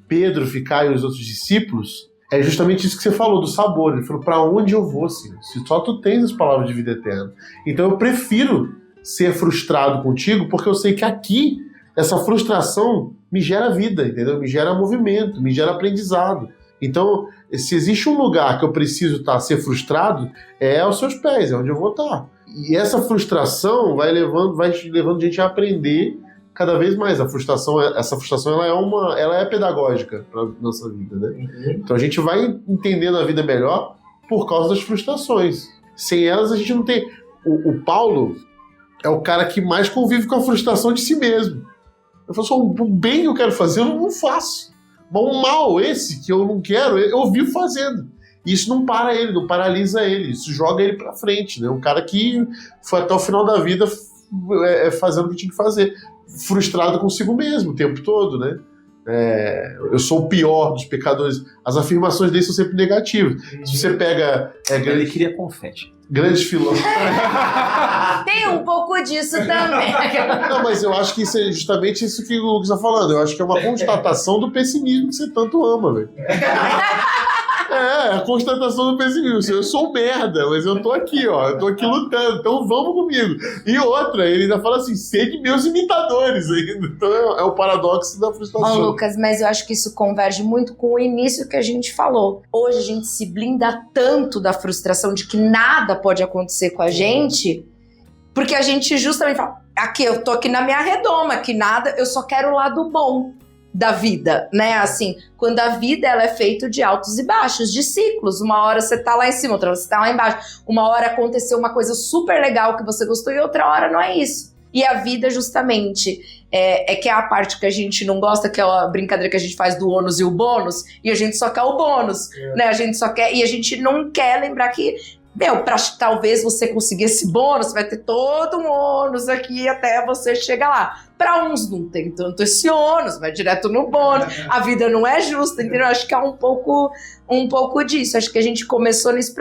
Pedro ficar e os outros discípulos é justamente isso que você falou, do sabor. Ele falou, para onde eu vou, Senhor? Se só tu tens as palavras de vida eterna. Então eu prefiro ser frustrado contigo, porque eu sei que aqui, essa frustração me gera vida, entendeu? Me gera movimento, me gera aprendizado. Então, se existe um lugar que eu preciso ser frustrado, é aos seus pés, é onde eu vou estar. E essa frustração vai levando a gente a aprender cada vez mais. Essa frustração ela é pedagógica para nossa vida, né? Uhum. Então a gente vai entendendo a vida melhor por causa das frustrações. Sem elas a gente não tem... O Paulo é o cara que mais convive com a frustração de si mesmo. Eu falo, só o bem que eu quero fazer, eu não faço. Mas um mal esse, que eu não quero, eu vivo fazendo. E isso não para ele, não paralisa ele, isso joga ele pra frente, né? Um cara que foi até o final da vida fazendo o que tinha que fazer, frustrado consigo mesmo o tempo todo, né? Eu sou o pior dos pecadores. As afirmações dele são sempre negativas. Se você pega... Ele queria confete. Grandes filósofos. Tem um pouco disso também. Não, mas eu acho que isso é justamente isso que o Lucas está falando. Eu acho que é uma constatação do pessimismo que você tanto ama, velho. A constatação do pessimismo. Eu sou um merda, mas eu tô aqui, ó. Eu tô aqui lutando, então vamos comigo. E outra, ele ainda fala assim, sede meus imitadores ainda. Então é o paradoxo da frustração. Lucas, mas eu acho que isso converge muito com o início que a gente falou. Hoje a gente se blinda tanto da frustração de que nada pode acontecer com a gente, porque a gente justamente fala, aqui, eu tô aqui na minha redoma, que nada, eu só quero o lado bom da vida, né? Assim, quando a vida ela é feita de altos e baixos, de ciclos. Uma hora você tá lá em cima, outra hora você tá lá embaixo. Uma hora aconteceu uma coisa super legal que você gostou e outra hora não é isso. E a vida, justamente, que é a parte que a gente não gosta, que é a brincadeira que a gente faz do ônus e o bônus, e a gente só quer o bônus, né? A gente só quer, e a gente não quer lembrar que, pra talvez você conseguir esse bônus, vai ter todo um ônus aqui até você chegar lá. Para uns não tem tanto esse ônus, vai direto no bônus. A vida não é justa, entendeu? Acho que é um pouco disso. Acho que a gente começou nisso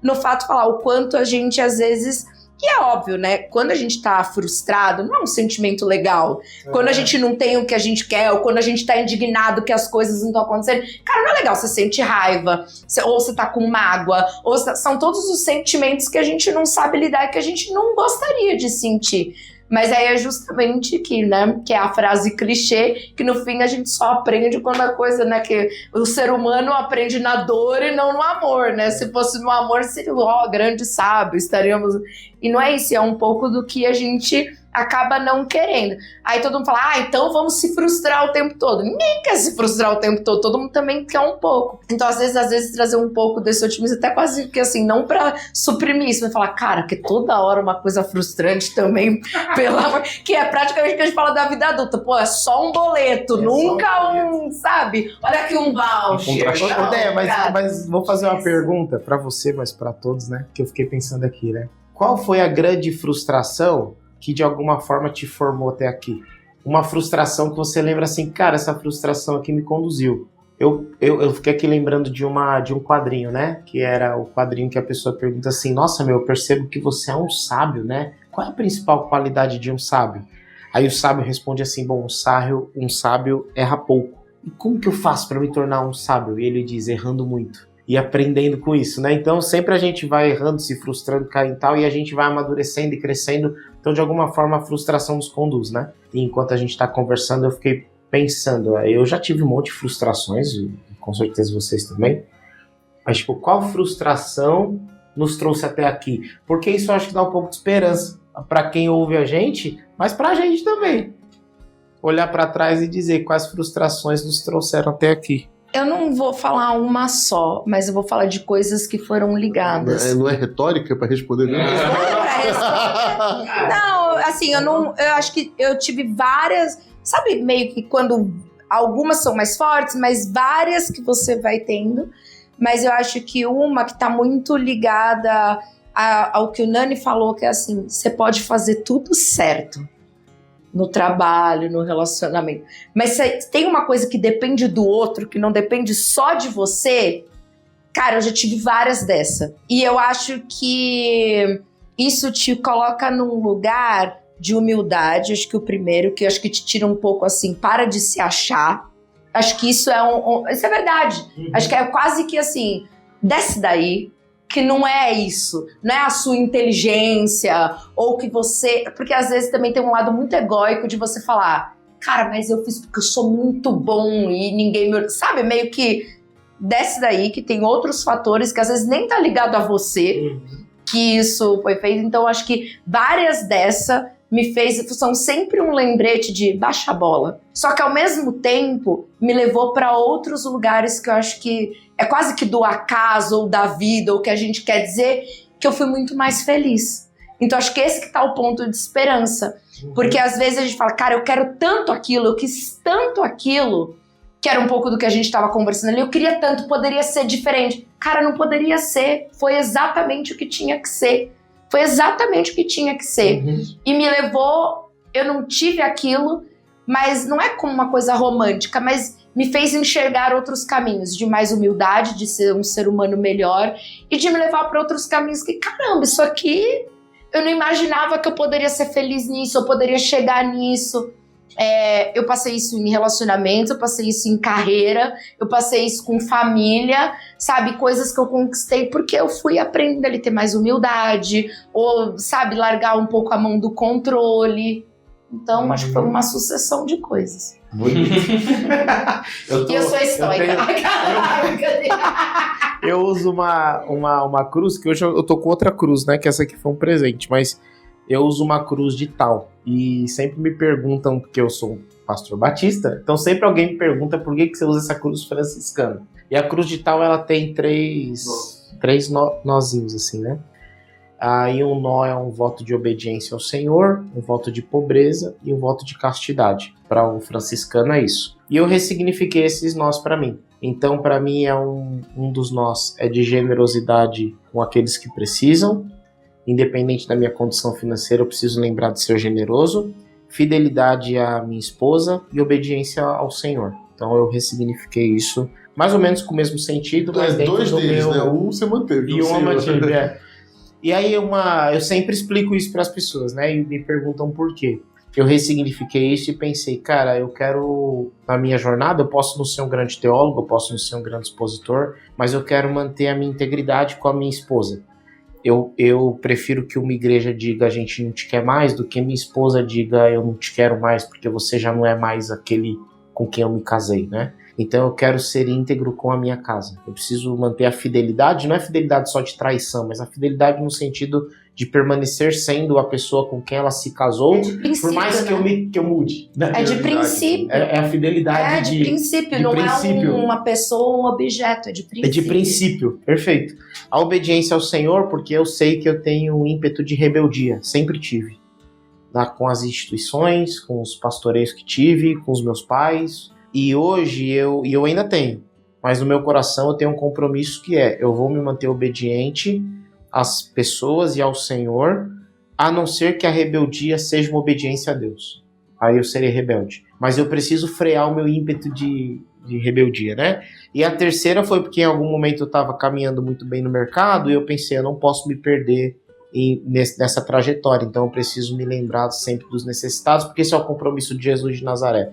no fato, falar o quanto a gente, às vezes... E é óbvio, né? Quando a gente tá frustrado, não é um sentimento legal. Quando a gente não tem o que a gente quer, ou quando a gente tá indignado que as coisas não estão acontecendo, cara, não é legal. Você sente raiva, ou você tá com mágoa, são todos os sentimentos que a gente não sabe lidar e que a gente não gostaria de sentir. Mas aí é justamente que, né, que é a frase clichê, que no fim a gente só aprende quando a coisa, né, que o ser humano aprende na dor e não no amor, né? Se fosse no amor, seria, grande sábio, estaríamos... E não é isso, é um pouco do que a gente acaba não querendo. Aí todo mundo fala, então vamos se frustrar o tempo todo. Ninguém quer se frustrar o tempo todo, todo mundo também quer um pouco. Então, às vezes trazer um pouco desse otimismo, até quase que assim, não pra suprimir isso, mas falar, cara, que toda hora uma coisa frustrante também, pelo amor, que é praticamente o que a gente fala da vida adulta. Pô, é só um boleto, nunca sabe? Olha aqui um voucher. Mas vou fazer uma pergunta pra você, mas pra todos, né? Que eu fiquei pensando aqui, né? Qual foi a grande frustração que de alguma forma te formou até aqui? Uma frustração que você lembra assim, cara, essa frustração aqui me conduziu. Eu fiquei aqui lembrando de um quadrinho, né? Que era o quadrinho que a pessoa pergunta assim, nossa, eu percebo que você é um sábio, né? Qual é a principal qualidade de um sábio? Aí o sábio responde assim, bom, um sábio erra pouco. E como que eu faço para me tornar um sábio? E ele diz, errando muito. E aprendendo com isso, né? Então sempre a gente vai errando, se frustrando, caindo e tal, e a gente vai amadurecendo e crescendo. Então de alguma forma a frustração nos conduz, né? E enquanto a gente tá conversando, eu fiquei pensando, eu já tive um monte de frustrações, com certeza vocês também, mas tipo, qual frustração nos trouxe até aqui? Porque isso eu acho que dá um pouco de esperança para quem ouve a gente, mas pra gente também. Olhar para trás e dizer quais frustrações nos trouxeram até aqui. Eu não vou falar uma só, mas eu vou falar de coisas que foram ligadas. Não é retórica para responder? Não, assim, eu acho que eu tive várias, sabe, meio que quando algumas são mais fortes, mas várias que você vai tendo. Mas eu acho que uma que tá muito ligada ao que o Nani falou, que é assim, você pode fazer tudo certo. No trabalho, no relacionamento. Mas se tem uma coisa que depende do outro, que não depende só de você, cara, eu já tive várias dessa. E eu acho que isso te coloca num lugar de humildade. Acho que o primeiro, que acho que te tira um pouco assim, para de se achar. Acho que isso isso é verdade. Acho que é quase que assim, desce daí, que não é isso, não é a sua inteligência, ou que você... Porque às vezes também tem um lado muito egóico de você falar, cara, mas eu fiz porque eu sou muito bom e ninguém me... Sabe, meio que desce daí, que tem outros fatores que às vezes nem tá ligado a você, que isso foi feito. Então acho que várias dessa são sempre um lembrete de baixa a bola. Só que ao mesmo tempo me levou para outros lugares que eu acho que é quase que do acaso ou da vida, ou que a gente quer dizer, que eu fui muito mais feliz. Então acho que esse que tá o ponto de esperança. Porque às vezes a gente fala, cara, eu quero tanto aquilo, eu quis tanto aquilo, que era um pouco do que a gente estava conversando ali. Eu queria tanto, poderia ser diferente. Cara, não poderia ser. Foi exatamente o que tinha que ser. Foi exatamente o que tinha que ser. E me levou... Eu não tive aquilo, mas não é como uma coisa romântica, mas me fez enxergar outros caminhos, de mais humildade, de ser um ser humano melhor e de me levar para outros caminhos que, caramba, isso aqui... Eu não imaginava que eu poderia ser feliz nisso, eu poderia chegar nisso. Eu passei isso em relacionamentos, eu passei isso em carreira, eu passei isso com família, sabe? Coisas que eu conquistei porque eu fui aprendendo a ter mais humildade, ou, sabe, largar um pouco a mão do controle. Então, acho que foi uma sucessão de coisas. E eu sou estoica. Eu uso uma cruz, que hoje eu tô com outra cruz, né? Que essa aqui foi um presente, mas eu uso uma cruz de tal. E sempre me perguntam, porque eu sou pastor batista, então sempre alguém me pergunta por que você usa essa cruz franciscana. E a cruz de tal, ela tem três nozinhos, assim, né? Aí um nó é um voto de obediência ao Senhor, um voto de pobreza e um voto de castidade. Para o franciscano é isso. E eu ressignifiquei esses nós para mim. Então, para mim, um dos nós é de generosidade com aqueles que precisam. Independente da minha condição financeira, eu preciso lembrar de ser generoso. Fidelidade à minha esposa e obediência ao Senhor. Então, eu ressignifiquei isso, mais ou menos com o mesmo sentido. Mas dentro dois do deles, meu... né? Um você manteve. E uma mantive, E aí eu sempre explico isso para as pessoas, né? E me perguntam por quê. Eu ressignifiquei isso e pensei, cara, eu quero, na minha jornada, eu posso não ser um grande teólogo, eu posso não ser um grande expositor, mas eu quero manter a minha integridade com a minha esposa. Eu prefiro que uma igreja diga a gente não te quer mais, do que minha esposa diga eu não te quero mais, porque você já não é mais aquele com quem eu me casei, né? Então eu quero ser íntegro com a minha casa. Eu preciso manter a fidelidade, não é fidelidade só de traição, mas a fidelidade no sentido de permanecer sendo a pessoa com quem ela se casou, por mais que eu mude. Né? É de princípio. É a fidelidade de princípio, não princípio. É uma pessoa ou um objeto, é de princípio. É de princípio, perfeito. A obediência ao Senhor, porque eu sei que eu tenho um ímpeto de rebeldia, sempre tive. Com as instituições, com os pastoreios que tive, com os meus pais. E hoje eu ainda tenho, mas no meu coração eu tenho um compromisso que eu vou me manter obediente às pessoas e ao Senhor, a não ser que a rebeldia seja uma obediência a Deus. Aí eu serei rebelde. Mas eu preciso frear o meu ímpeto de rebeldia, né? E a terceira foi porque em algum momento eu estava caminhando muito bem no mercado e eu pensei, eu não posso me perder nessa trajetória, então eu preciso me lembrar sempre dos necessitados, porque esse é o compromisso de Jesus de Nazaré.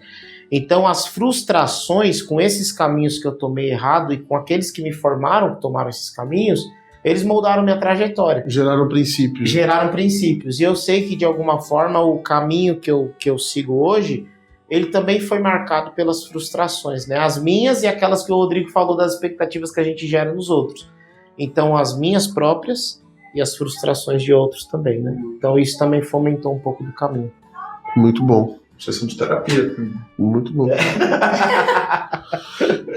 Então as frustrações com esses caminhos que eu tomei errado e com aqueles que me formaram, que tomaram esses caminhos, eles moldaram minha trajetória. Geraram princípios. Geraram princípios. E eu sei que de alguma forma o caminho que eu sigo hoje, ele também foi marcado pelas frustrações, né? As minhas e aquelas que o Rodrigo falou das expectativas que a gente gera nos outros. Então as minhas próprias e as frustrações de outros também, né? Então isso também fomentou um pouco do caminho. Muito bom. Sessão de terapia também. Muito bom.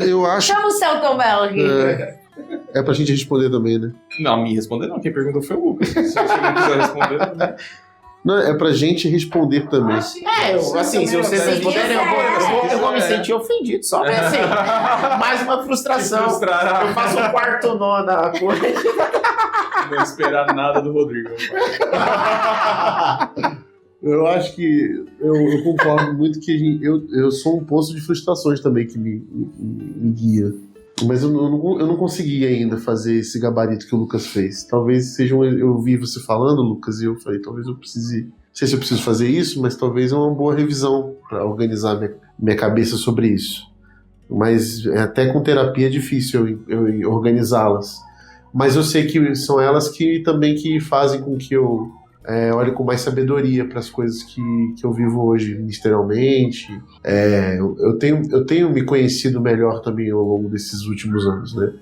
Eu acho... Chama o Celton Melg. É pra gente responder também, né? Não, me responder não. Quem perguntou foi o Lucas. Se você não quiser responder, também. Não, é pra gente responder também. Se vocês responderem, eu vou me sentir ofendido só. Assim, mais uma frustração. Eu faço um quarto nó na coisa. Não esperar nada do Rodrigo. Eu acho que eu concordo muito que eu sou um poço de frustrações também que me guia. Mas eu não consegui ainda fazer esse gabarito que o Lucas fez. Talvez seja eu ouvi você falando, Lucas, e eu falei, talvez eu precise... Não sei se eu preciso fazer isso, mas talvez é uma boa revisão para organizar minha cabeça sobre isso. Mas até com terapia é difícil eu organizá-las. Mas eu sei que são elas que também que fazem com que eu olhe com mais sabedoria para as coisas que eu vivo hoje, ministerialmente. Eu tenho me conhecido melhor também ao longo desses últimos anos, né?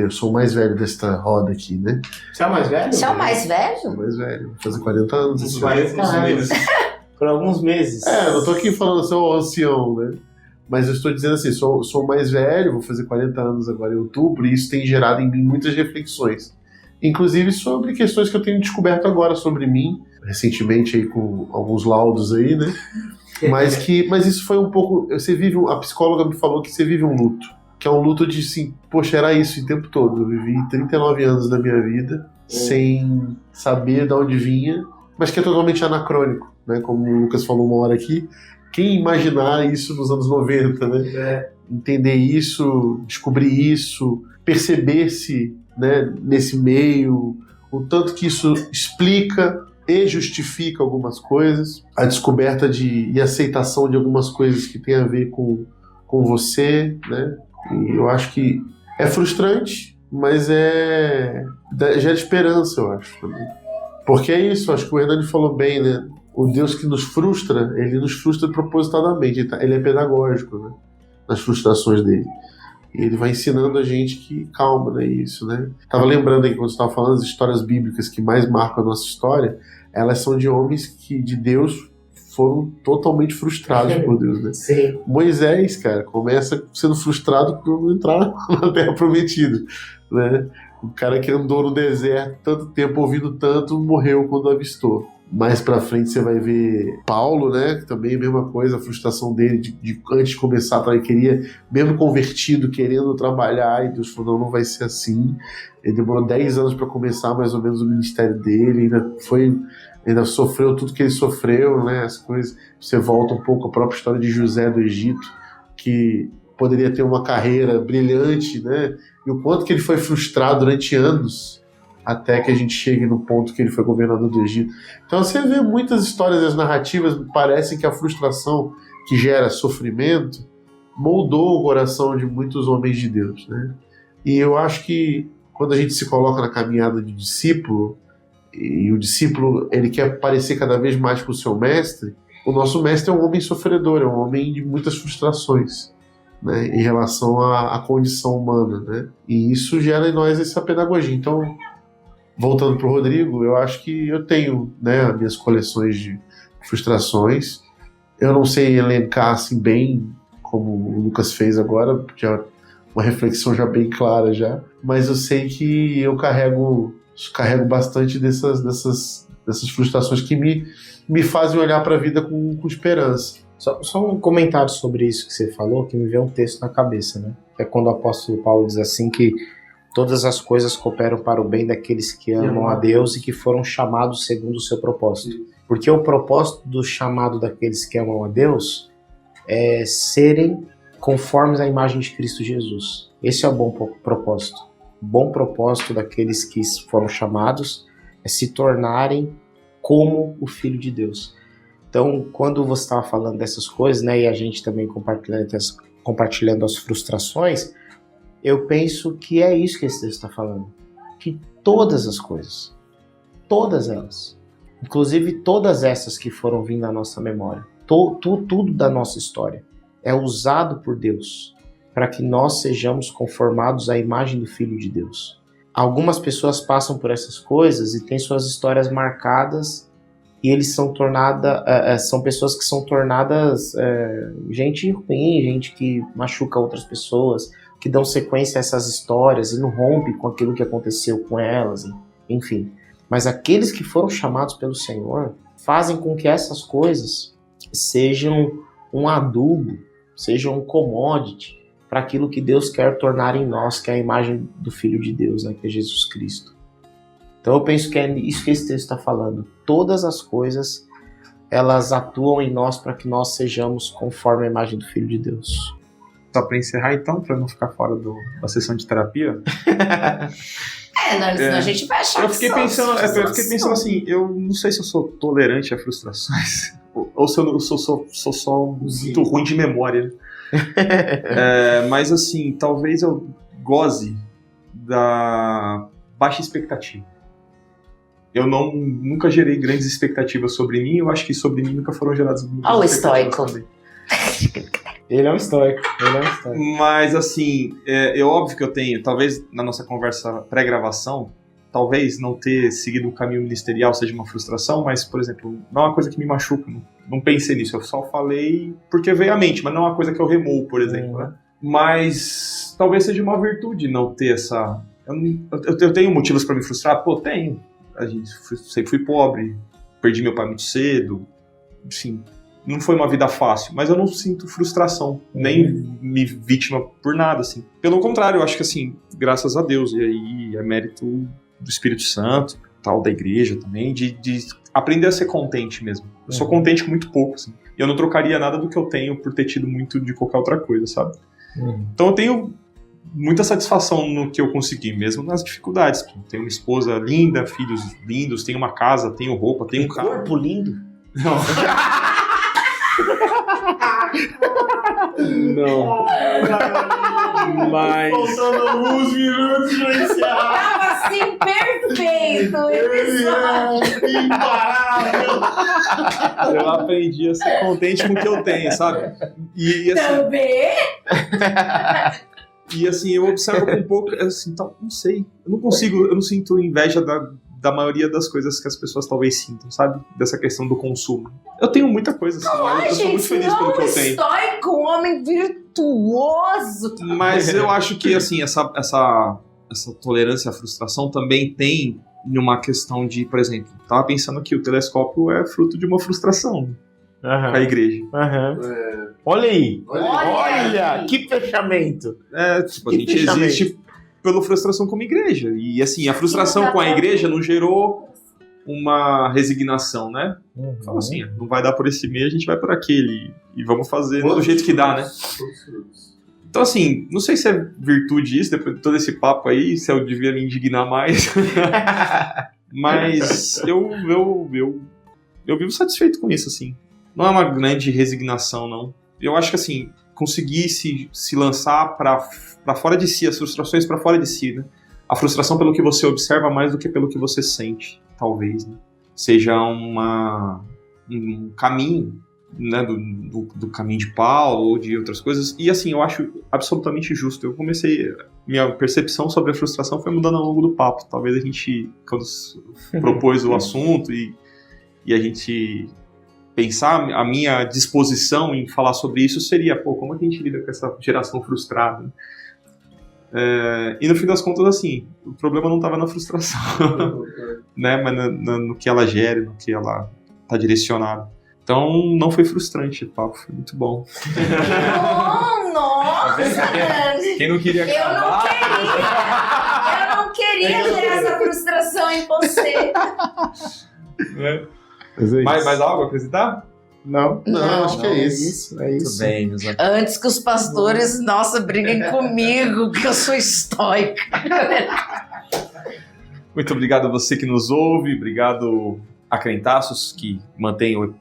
Eu sou o mais velho desta roda aqui, né? Você é o mais velho? Você é o mais velho? Sou o mais velho, vou fazer 40 anos. Uns 40 anos. Por alguns meses. Eu tô aqui falando, eu sou o ancião, né? Mas eu estou dizendo assim, sou o mais velho, vou fazer 40 anos agora em outubro, e isso tem gerado em mim muitas reflexões. Inclusive sobre questões que eu tenho descoberto agora sobre mim, recentemente aí com alguns laudos aí, né? Mas isso foi um pouco... A psicóloga me falou que você vive um luto. Que é um luto de, assim, poxa, era isso o tempo todo. Eu vivi 39 anos da minha vida sem saber de onde vinha, mas que é totalmente anacrônico, né? Como o Lucas falou uma hora aqui. Quem imaginar isso nos anos 90, né? Entender isso, descobrir isso, perceber-se, né, nesse meio, o tanto que isso explica e justifica algumas coisas, a descoberta e aceitação de algumas coisas que tem a ver com você, né? E eu acho que é frustrante, mas gera esperança, eu acho também. Porque é isso, acho que o Hernani falou bem, né? O Deus que nos frustra, ele nos frustra propositadamente, ele é pedagógico, né? Nas frustrações dele. E ele vai ensinando a gente que calma, não é isso, né? Tava lembrando aí, quando você estava falando, as histórias bíblicas que mais marcam a nossa história, elas são de homens que, de Deus, foram totalmente frustrados por Deus, né? Sim. Moisés, cara, começa sendo frustrado por não entrar na Terra Prometida, né? O cara que andou no deserto tanto tempo, ouvindo tanto, morreu quando avistou. Mais pra frente você vai ver Paulo, né? Que também é a mesma coisa, a frustração dele de antes de começar, ele queria, mesmo convertido, querendo trabalhar, e Deus falou, não vai ser assim. Ele demorou 10 anos para começar mais ou menos o ministério dele, ainda sofreu tudo que ele sofreu, né? As coisas. Você volta um pouco à própria história de José do Egito, que poderia ter uma carreira brilhante, né? E o quanto que ele foi frustrado durante anos, até que a gente chegue no ponto que ele foi governador do Egito. Então você vê muitas histórias, as narrativas, parecem que a frustração que gera sofrimento moldou o coração de muitos homens de Deus, né? E eu acho que quando a gente se coloca na caminhada de discípulo, e o discípulo ele quer parecer cada vez mais com o seu mestre, o nosso mestre é um homem sofredor, é um homem de muitas frustrações, né, em relação à condição humana, né? E isso gera em nós essa pedagogia. Então, voltando para o Rodrigo, eu acho que eu tenho, né, as minhas coleções de frustrações. Eu não sei elencar assim bem, como o Lucas fez agora, porque é uma reflexão já bem clara já, mas eu sei que eu carrego bastante dessas frustrações que me fazem olhar para a vida com esperança. Só um comentário sobre isso que você falou, que me veio um texto na cabeça, né? É quando o apóstolo Paulo diz assim que todas as coisas cooperam para o bem daqueles que amam a Deus e que foram chamados segundo o seu propósito. Porque o propósito do chamado daqueles que amam a Deus é serem conformes à imagem de Cristo Jesus. Esse é o bom propósito. O bom propósito daqueles que foram chamados é se tornarem como o Filho de Deus. Então, quando você estava falando dessas coisas, né, e a gente também compartilhando as frustrações, eu penso que é isso que esse texto está falando. Que todas as coisas, todas elas, inclusive todas essas que foram vindo à nossa memória, tudo da nossa história, é usado por Deus para que nós sejamos conformados à imagem do Filho de Deus. Algumas pessoas passam por essas coisas e têm suas histórias marcadas e eles são pessoas que são tornadas gente ruim, gente que machuca outras pessoas, que dão sequência a essas histórias e não rompe com aquilo que aconteceu com elas, enfim. Mas aqueles que foram chamados pelo Senhor fazem com que essas coisas sejam um adubo, sejam um commodity para aquilo que Deus quer tornar em nós, que é a imagem do Filho de Deus, né, que é Jesus Cristo. Então eu penso que é isso que esse texto está falando. Todas as coisas, elas atuam em nós para que nós sejamos conforme a imagem do Filho de Deus. Só para encerrar então, para não ficar fora da sessão de terapia. Senão a gente vai achar. Eu fiquei pensando assim, eu não sei se eu sou tolerante a frustrações ou se eu sou só muito ruim de memória. Mas assim, talvez eu goze da baixa expectativa. Eu nunca gerei grandes expectativas sobre mim, eu acho que sobre mim nunca foram geradas muitas expectativas também. Ele é um estoico. Mas assim, é óbvio que eu tenho, talvez na nossa conversa pré-gravação, talvez não ter seguido um caminho ministerial seja uma frustração, mas, por exemplo, não é uma coisa que me machuca, não pensei nisso, eu só falei porque veio à mente, mas não é uma coisa que eu remoo, por exemplo, né? Mas talvez seja uma virtude não ter essa... Eu tenho motivos para me frustrar? Pô, tenho. Sempre fui pobre, perdi meu pai muito cedo, enfim, não foi uma vida fácil, mas eu não sinto frustração, nem me vítima por nada, assim. Pelo contrário, eu acho que, assim, graças a Deus, e aí é mérito do Espírito Santo, tal, da igreja também, de aprender a ser contente mesmo. Eu sou contente com muito pouco, assim. E eu não trocaria nada do que eu tenho por ter tido muito de qualquer outra coisa, sabe? Então eu tenho muita satisfação no que eu consegui, mesmo nas dificuldades. Tenho uma esposa linda, filhos lindos, tenho uma casa, tenho roupa, tenho um carro. Corpo lindo? Não. Não. Mas... Faltando alguns minutos pra encerrar. Tava assim, perfeito o episódio. Imparável. Eu aprendi a ser contente com o que eu tenho, sabe? E assim, Também? e assim, eu observo com um pouco, assim, não sei, eu não sinto inveja da maioria das coisas que as pessoas talvez sintam, sabe? Dessa questão do consumo. Eu tenho muita coisa, assim, Ai, eu sou muito feliz pelo que eu tenho. estoico, um homem virtuoso. Mas eu acho que, assim, essa tolerância à frustração também tem uma questão de, por exemplo, tava pensando que o telescópio é fruto de uma frustração pra igreja. Olha aí. Olha. Que fechamento. Tipo, a gente existe pela frustração como igreja. E, assim, a frustração com a igreja não gerou uma resignação, né? Fala assim, não vai dar por esse mês, a gente vai por aquele. E vamos fazer do jeito que dá, né? Então, assim, não sei se é virtude isso, depois de todo esse papo aí, se eu devia me indignar mais. Mas eu vivo satisfeito com isso, assim. Não é uma grande resignação, não. Eu acho que, assim, conseguir se lançar pra fora de si, as frustrações pra fora de si, né? A frustração pelo que você observa mais do que pelo que você sente, talvez, né? Seja um caminho, né, do caminho de Paulo ou de outras coisas. E, assim, eu acho absolutamente justo. Eu comecei... Minha percepção sobre a frustração foi mudando ao longo do papo. Talvez a gente, quando propôs o assunto e a gente... pensar, a minha disposição em falar sobre isso seria, como é que a gente lida com essa geração frustrada? E no fim das contas, assim, o problema não estava na frustração, né? Mas no que ela gera, no que ela está direcionada. Então, não foi frustrante o papo, foi muito bom. Oh, nossa! Quem não queria acabar? Eu não queria gerar essa frustração em você. Mais algo a acrescentar? Não, acho que é isso. É isso. Muito bem, meus amigos. Antes que os pastores, briguem comigo, que eu sou estoica. Muito obrigado a você que nos ouve, obrigado a Crentaços, que mantém o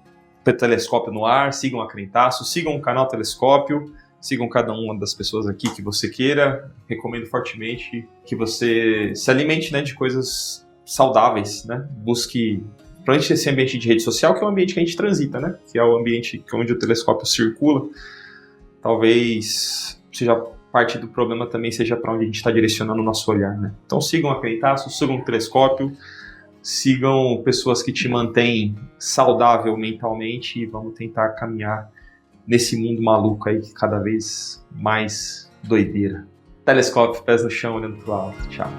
Telescópio no ar, sigam a Crentaços, sigam o canal Telescópio, sigam cada uma das pessoas aqui que você queira. Recomendo fortemente que você se alimente, né, de coisas saudáveis, né? Busque, principalmente esse ambiente de rede social, que é o ambiente que a gente transita, né? Que é o ambiente onde o telescópio circula. Talvez seja parte do problema também seja para onde a gente está direcionando o nosso olhar, né? Então sigam a Crentaços, sigam o Telescópio, sigam pessoas que te mantêm saudável mentalmente e vamos tentar caminhar nesse mundo maluco aí, cada vez mais doideira. Telescópio, pés no chão, olhando pro alto. Tchau.